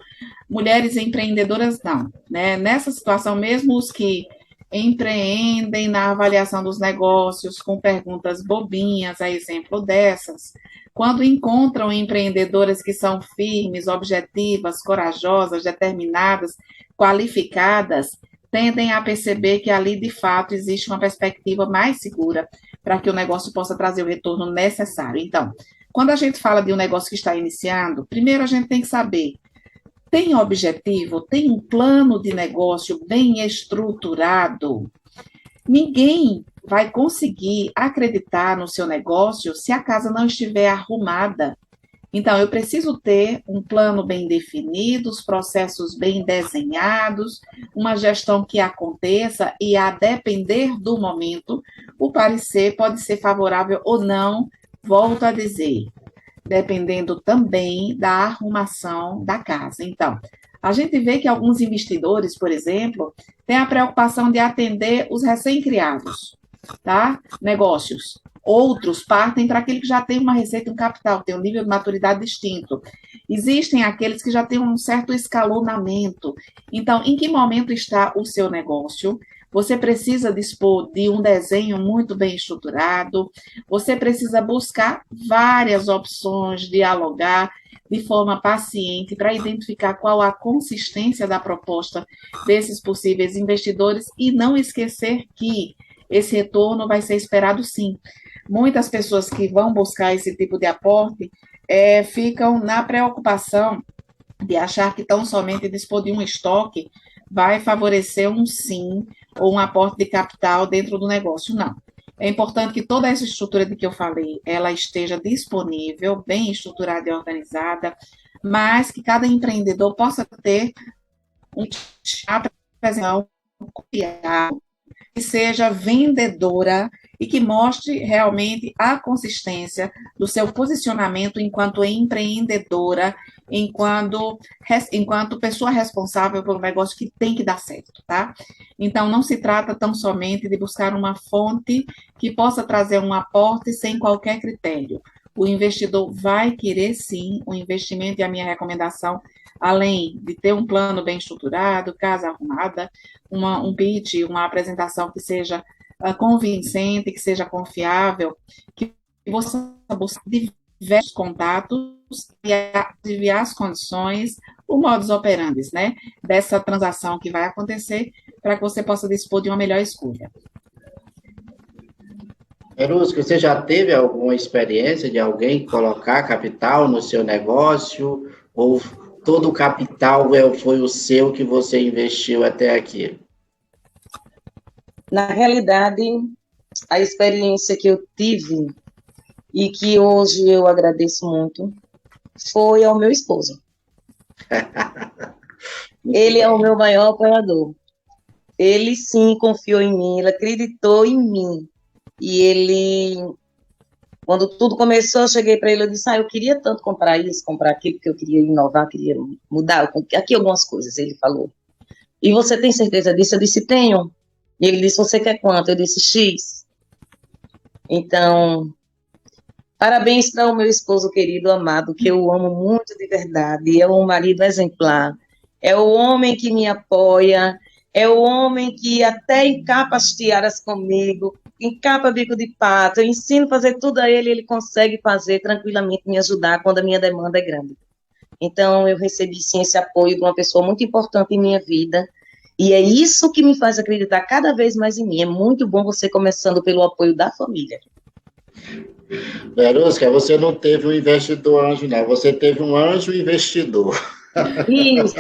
mulheres empreendedoras não, né? Nessa situação mesmo os que empreendem na avaliação dos negócios com perguntas bobinhas, a exemplo dessas, quando encontram empreendedoras que são firmes, objetivas, corajosas, determinadas, qualificadas, tendem a perceber que ali, de fato, existe uma perspectiva mais segura para que o negócio possa trazer o retorno necessário. Então, quando a gente fala de um negócio que está iniciando, primeiro a gente tem que saber, tem objetivo, tem um plano de negócio bem estruturado? Ninguém vai conseguir acreditar no seu negócio se a casa não estiver arrumada. Então, eu preciso ter um plano bem definido, os processos bem desenhados, uma gestão que aconteça e, a depender do momento, o parecer pode ser favorável ou não, volto a dizer, dependendo também da arrumação da casa. Então, a gente vê que alguns investidores, por exemplo, têm a preocupação de atender os recém-criados, tá? Negócios. Outros partem para aquele que já tem uma receita, um capital, tem um nível de maturidade distinto. Existem aqueles que já têm um certo escalonamento. Então, em que momento está o seu negócio? Você precisa dispor de um desenho muito bem estruturado, você precisa buscar várias opções, dialogar de forma paciente para identificar qual a consistência da proposta desses possíveis investidores e não esquecer que esse retorno vai ser esperado sim. Muitas pessoas que vão buscar esse tipo de aporte ficam na preocupação de achar que tão somente dispor de um estoque vai favorecer um sim ou um aporte de capital dentro do negócio. Não. É importante que toda essa estrutura de que eu falei, ela esteja disponível, bem estruturada e organizada, mas que cada empreendedor possa ter um apresentação que seja vendedora e que mostre realmente a consistência do seu posicionamento enquanto empreendedora, enquanto pessoa responsável pelo negócio que tem que dar certo, tá? Então, não se trata tão somente de buscar uma fonte que possa trazer um aporte sem qualquer critério. O investidor vai querer, sim, o investimento, e a minha recomendação, além de ter um plano bem estruturado, casa arrumada, um pitch, uma apresentação que seja convincente, que seja confiável, que você busque diversos contatos e adivinhar as condições, o modus operandi, né, dessa transação que vai acontecer, para que você possa dispor de uma melhor escolha. Verusca, você já teve alguma experiência de alguém colocar capital no seu negócio? Ou todo o capital foi o seu que você investiu até aqui? Na realidade, a experiência que eu tive e que hoje eu agradeço muito foi ao meu esposo. Ele é o meu maior apoiador. Ele sim confiou em mim, ele acreditou em mim. E ele, quando tudo começou, eu cheguei para ele e disse, eu queria tanto comprar isso, comprar aquilo, porque eu queria inovar, queria mudar, aqui algumas coisas, ele falou. E você tem certeza disso? Eu disse, tenho. E ele disse, você quer quanto? Eu disse, X. Então, parabéns para o meu esposo querido, amado, que eu amo muito de verdade, é um marido exemplar, é o homem que me apoia, é o homem que até encapa as tiaras comigo, encapa bico de pato, eu ensino a fazer tudo a ele, ele consegue fazer tranquilamente, me ajudar quando a minha demanda é grande. Então, eu recebi sim esse apoio de uma pessoa muito importante em minha vida, e é isso que me faz acreditar cada vez mais em mim. É muito bom você começando pelo apoio da família. Verusca, você não teve um investidor anjo, não. Você teve um anjo investidor. Isso.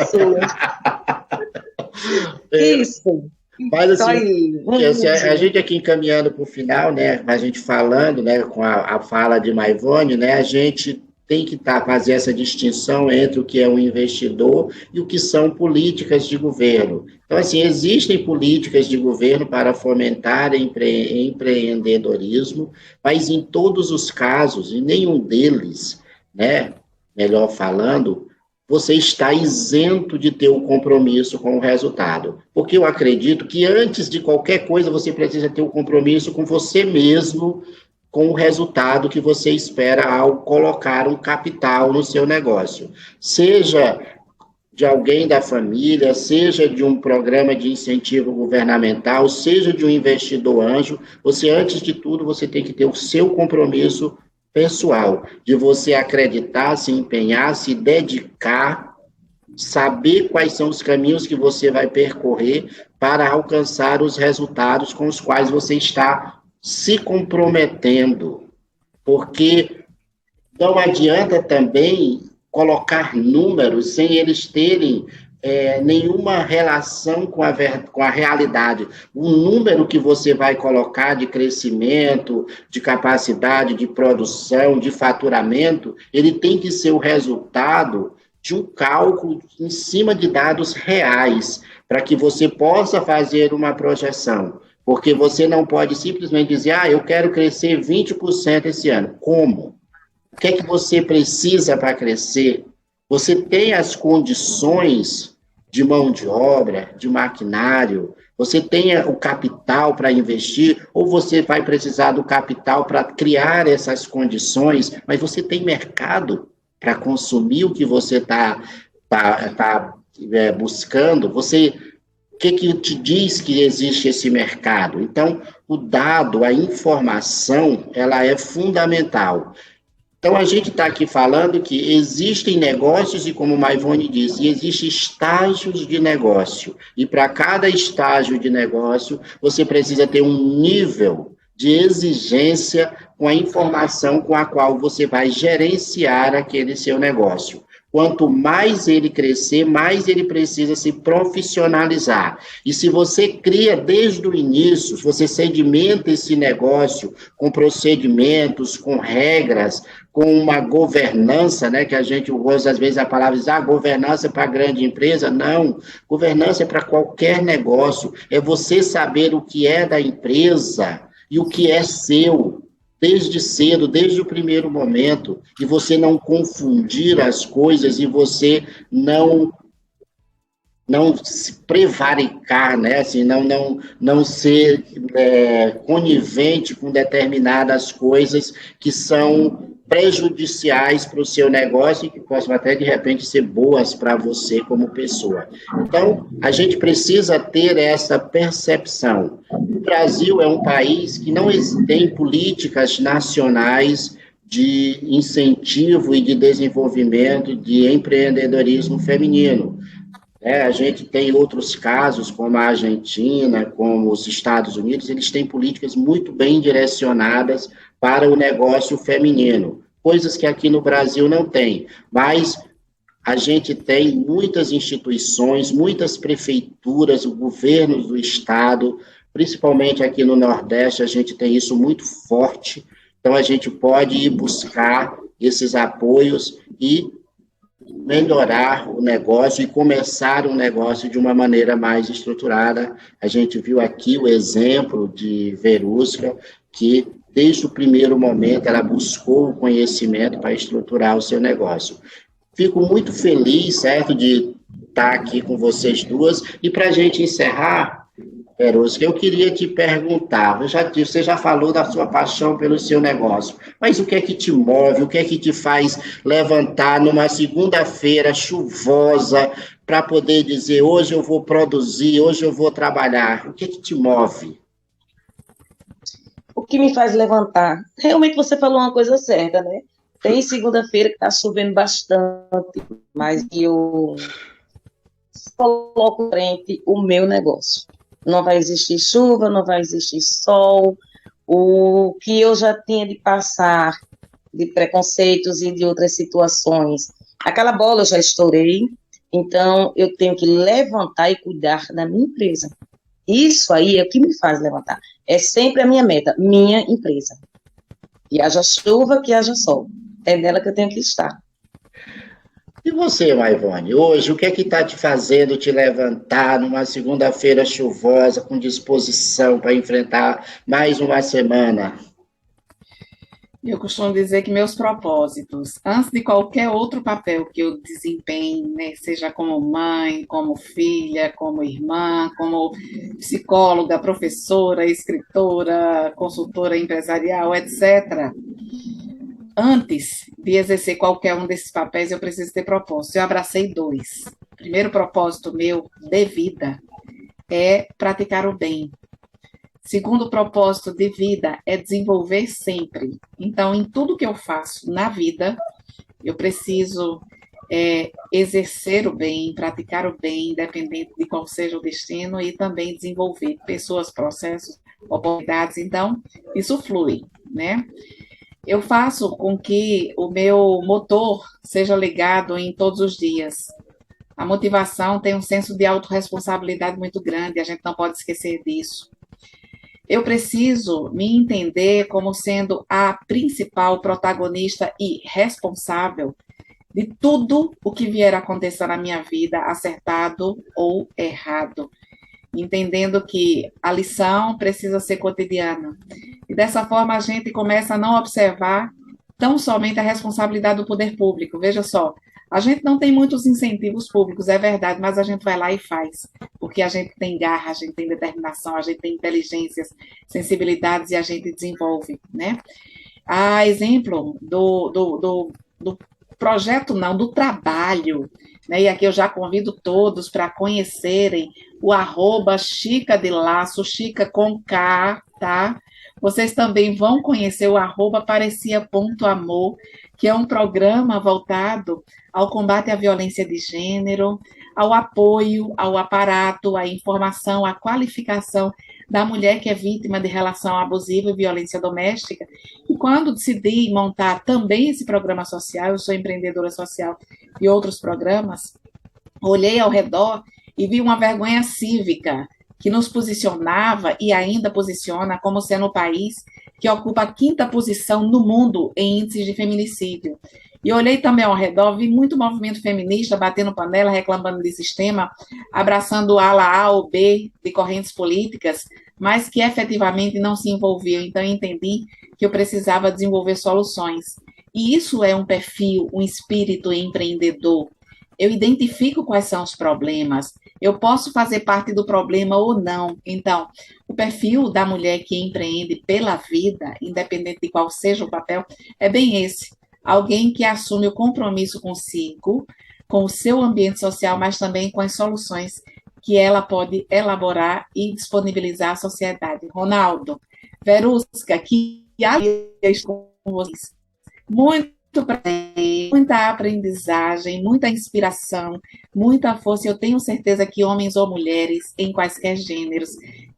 Isso. Mas assim, a gente aqui encaminhando para o final, né, a gente falando, né, com a fala de Maivone, né, a gente tem que fazer essa distinção entre o que é um investidor e o que são políticas de governo. Então, assim, existem políticas de governo para fomentar empreendedorismo, mas em todos os casos, em nenhum deles, né, melhor falando, você está isento de ter um compromisso com o resultado. Porque eu acredito que antes de qualquer coisa, você precisa ter um compromisso com você mesmo, com o resultado que você espera ao colocar um capital no seu negócio. Seja de alguém da família, seja de um programa de incentivo governamental, seja de um investidor anjo, você, antes de tudo, você tem que ter o seu compromisso pessoal, de você acreditar, se empenhar, se dedicar, saber quais são os caminhos que você vai percorrer para alcançar os resultados com os quais você está se comprometendo, porque não adianta também colocar números sem eles terem nenhuma relação com a realidade. O número que você vai colocar de crescimento, de capacidade de produção, de faturamento, ele tem que ser o resultado de um cálculo em cima de dados reais, para que você possa fazer uma projeção. Porque você não pode simplesmente dizer, eu quero crescer 20% esse ano. Como? O que é que você precisa para crescer? Você tem as condições de mão de obra, de maquinário, você tem o capital para investir, ou você vai precisar do capital para criar essas condições, mas você tem mercado para consumir o que você está buscando? O que te diz que existe esse mercado? Então, o dado, a informação, ela é fundamental. Então, a gente está aqui falando que existem negócios, e como o Maivone disse, existem estágios de negócio. E para cada estágio de negócio, você precisa ter um nível de exigência com a informação com a qual você vai gerenciar aquele seu negócio. Quanto mais ele crescer, mais ele precisa se profissionalizar. E se você cria desde o início, se você sedimenta esse negócio com procedimentos, com regras, com uma governança, né, que a gente usa às vezes a palavra, governança para grande empresa. Não, governança é para qualquer negócio, é você saber o que é da empresa e o que é seu, desde cedo, desde o primeiro momento, e você não confundir as coisas e você não se prevaricar, né? Assim, não ser conivente com determinadas coisas que são prejudiciais para o seu negócio e que possam até, de repente, ser boas para você como pessoa. Então, a gente precisa ter essa percepção. O Brasil é um país que não tem políticas nacionais de incentivo e de desenvolvimento de empreendedorismo feminino. A gente tem outros casos, como a Argentina, como os Estados Unidos, eles têm políticas muito bem direcionadas para o negócio feminino, coisas que aqui no Brasil não tem, mas a gente tem muitas instituições, muitas prefeituras, governos do estado, principalmente aqui no Nordeste, a gente tem isso muito forte, então a gente pode ir buscar esses apoios e melhorar o negócio e começar um negócio de uma maneira mais estruturada. A gente viu aqui o exemplo de Verusca, que desde o primeiro momento ela buscou o conhecimento para estruturar o seu negócio. Fico muito feliz, certo, de estar aqui com vocês duas, e para a gente encerrar, Verusca, eu queria te perguntar, você já falou da sua paixão pelo seu negócio, mas o que é que te move, o que é que te faz levantar numa segunda-feira chuvosa para poder dizer, hoje eu vou produzir, hoje eu vou trabalhar? O que é que te move? O que me faz levantar? Realmente você falou uma coisa certa, né? Tem segunda-feira que está chovendo bastante, mas eu coloco frente o meu negócio. Não vai existir chuva, não vai existir sol. O que eu já tinha de passar de preconceitos e de outras situações, aquela bola eu já estourei, então eu tenho que levantar e cuidar da minha empresa. Isso aí é o que me faz levantar. É sempre a minha meta, minha empresa. Que haja chuva, que haja sol. É nela que eu tenho que estar. E você, Maivone, hoje, o que é que está te fazendo te levantar numa segunda-feira chuvosa, com disposição para enfrentar mais uma semana? Eu costumo dizer que meus propósitos, antes de qualquer outro papel que eu desempenhe, né, seja como mãe, como filha, como irmã, como psicóloga, professora, escritora, consultora empresarial, etc., antes de exercer qualquer um desses papéis, eu preciso ter propósito. Eu abracei dois. O primeiro propósito meu de vida é praticar o bem. Segundo propósito de vida é desenvolver sempre. Então, em tudo que eu faço na vida, eu preciso exercer o bem, praticar o bem, independente de qual seja o destino, e também desenvolver pessoas, processos, oportunidades. Então, isso flui, né? Eu faço com que o meu motor seja ligado em todos os dias. A motivação tem um senso de autorresponsabilidade muito grande, a gente não pode esquecer disso. Eu preciso me entender como sendo a principal protagonista e responsável de tudo o que vier a acontecer na minha vida, acertado ou errado, entendendo que a lição precisa ser cotidiana. E dessa forma a gente começa a não observar tão somente a responsabilidade do poder público. Veja só, a gente não tem muitos incentivos públicos, é verdade, mas a gente vai lá e faz, porque a gente tem garra, a gente tem determinação, a gente tem inteligências, sensibilidades e a gente desenvolve, né? A exemplo do projeto, não, do trabalho, né? E aqui eu já convido todos para conhecerem o @Chica de Laço, Chica com K, tá? Vocês também vão conhecer o @parecia.amor, que é um programa voltado ao combate à violência de gênero, ao apoio ao aparato, à informação, à qualificação da mulher que é vítima de relação abusiva e violência doméstica. E quando decidi montar também esse programa social, eu sou empreendedora social e outros programas, olhei ao redor e vi uma vergonha cívica que nos posicionava e ainda posiciona como sendo o país que ocupa a 5ª posição no mundo em índices de feminicídio. E olhei também ao redor, vi muito movimento feminista batendo panela, reclamando de sistema, abraçando ala A ou B de correntes políticas, mas que efetivamente não se envolviam. Então, eu entendi que eu precisava desenvolver soluções. E isso é um perfil, um espírito empreendedor. Eu identifico quais são os problemas, eu posso fazer parte do problema ou não. Então, o perfil da mulher que empreende pela vida, independente de qual seja o papel, é bem esse. Alguém que assume o compromisso consigo, com o seu ambiente social, mas também com as soluções que ela pode elaborar e disponibilizar à sociedade. Ronaldo, Verusca, que alegria com vocês. Muito prazer, muita aprendizagem, muita inspiração, muita força. Eu tenho certeza que homens ou mulheres, em quaisquer gêneros,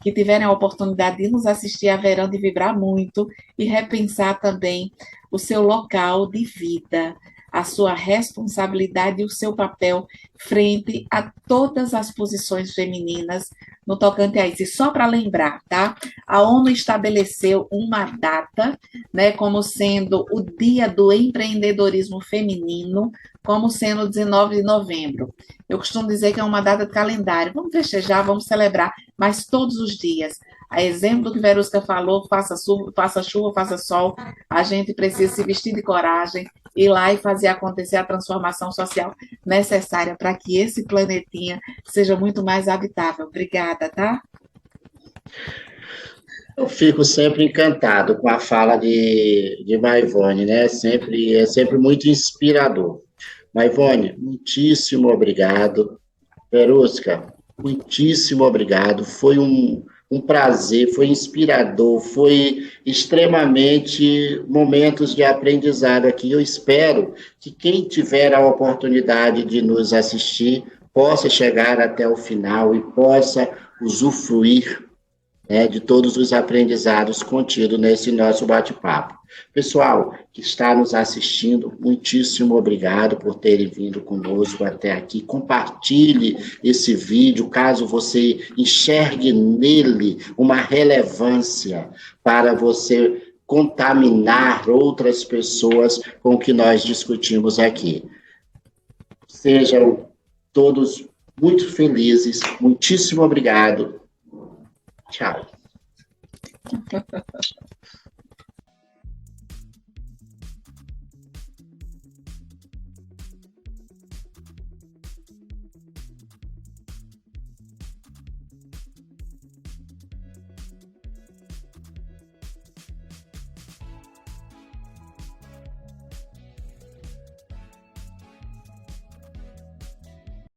que tiverem a oportunidade de nos assistir, haverão de vibrar muito e repensar também o seu local de vida, a sua responsabilidade e o seu papel frente a todas as posições femininas no tocante a isso. E só para lembrar, tá? A ONU estabeleceu uma data, né, como sendo o Dia do Empreendedorismo Feminino, como sendo 19 de novembro. Eu costumo dizer que é uma data de calendário. Vamos festejar, vamos celebrar, mas todos os dias. A exemplo do que Verusca falou, faça chuva, faça sol, a gente precisa se vestir de coragem, ir lá e fazer acontecer a transformação social necessária para que esse planetinha seja muito mais habitável. Obrigada, tá? Eu fico sempre encantado com a fala de Maivone, né? É sempre muito inspirador. Maivone, muitíssimo obrigado. Verusca, muitíssimo obrigado. Foi um prazer, foi inspirador, foi extremamente momentos de aprendizado aqui. Eu espero que quem tiver a oportunidade de nos assistir possa chegar até o final e possa usufruir, né, de todos os aprendizados contidos nesse nosso bate-papo. Pessoal que está nos assistindo, muitíssimo obrigado por terem vindo conosco até aqui. Compartilhe esse vídeo, caso você enxergue nele uma relevância para você contaminar outras pessoas com o que nós discutimos aqui. Sejam todos muito felizes. Muitíssimo obrigado. Tchau.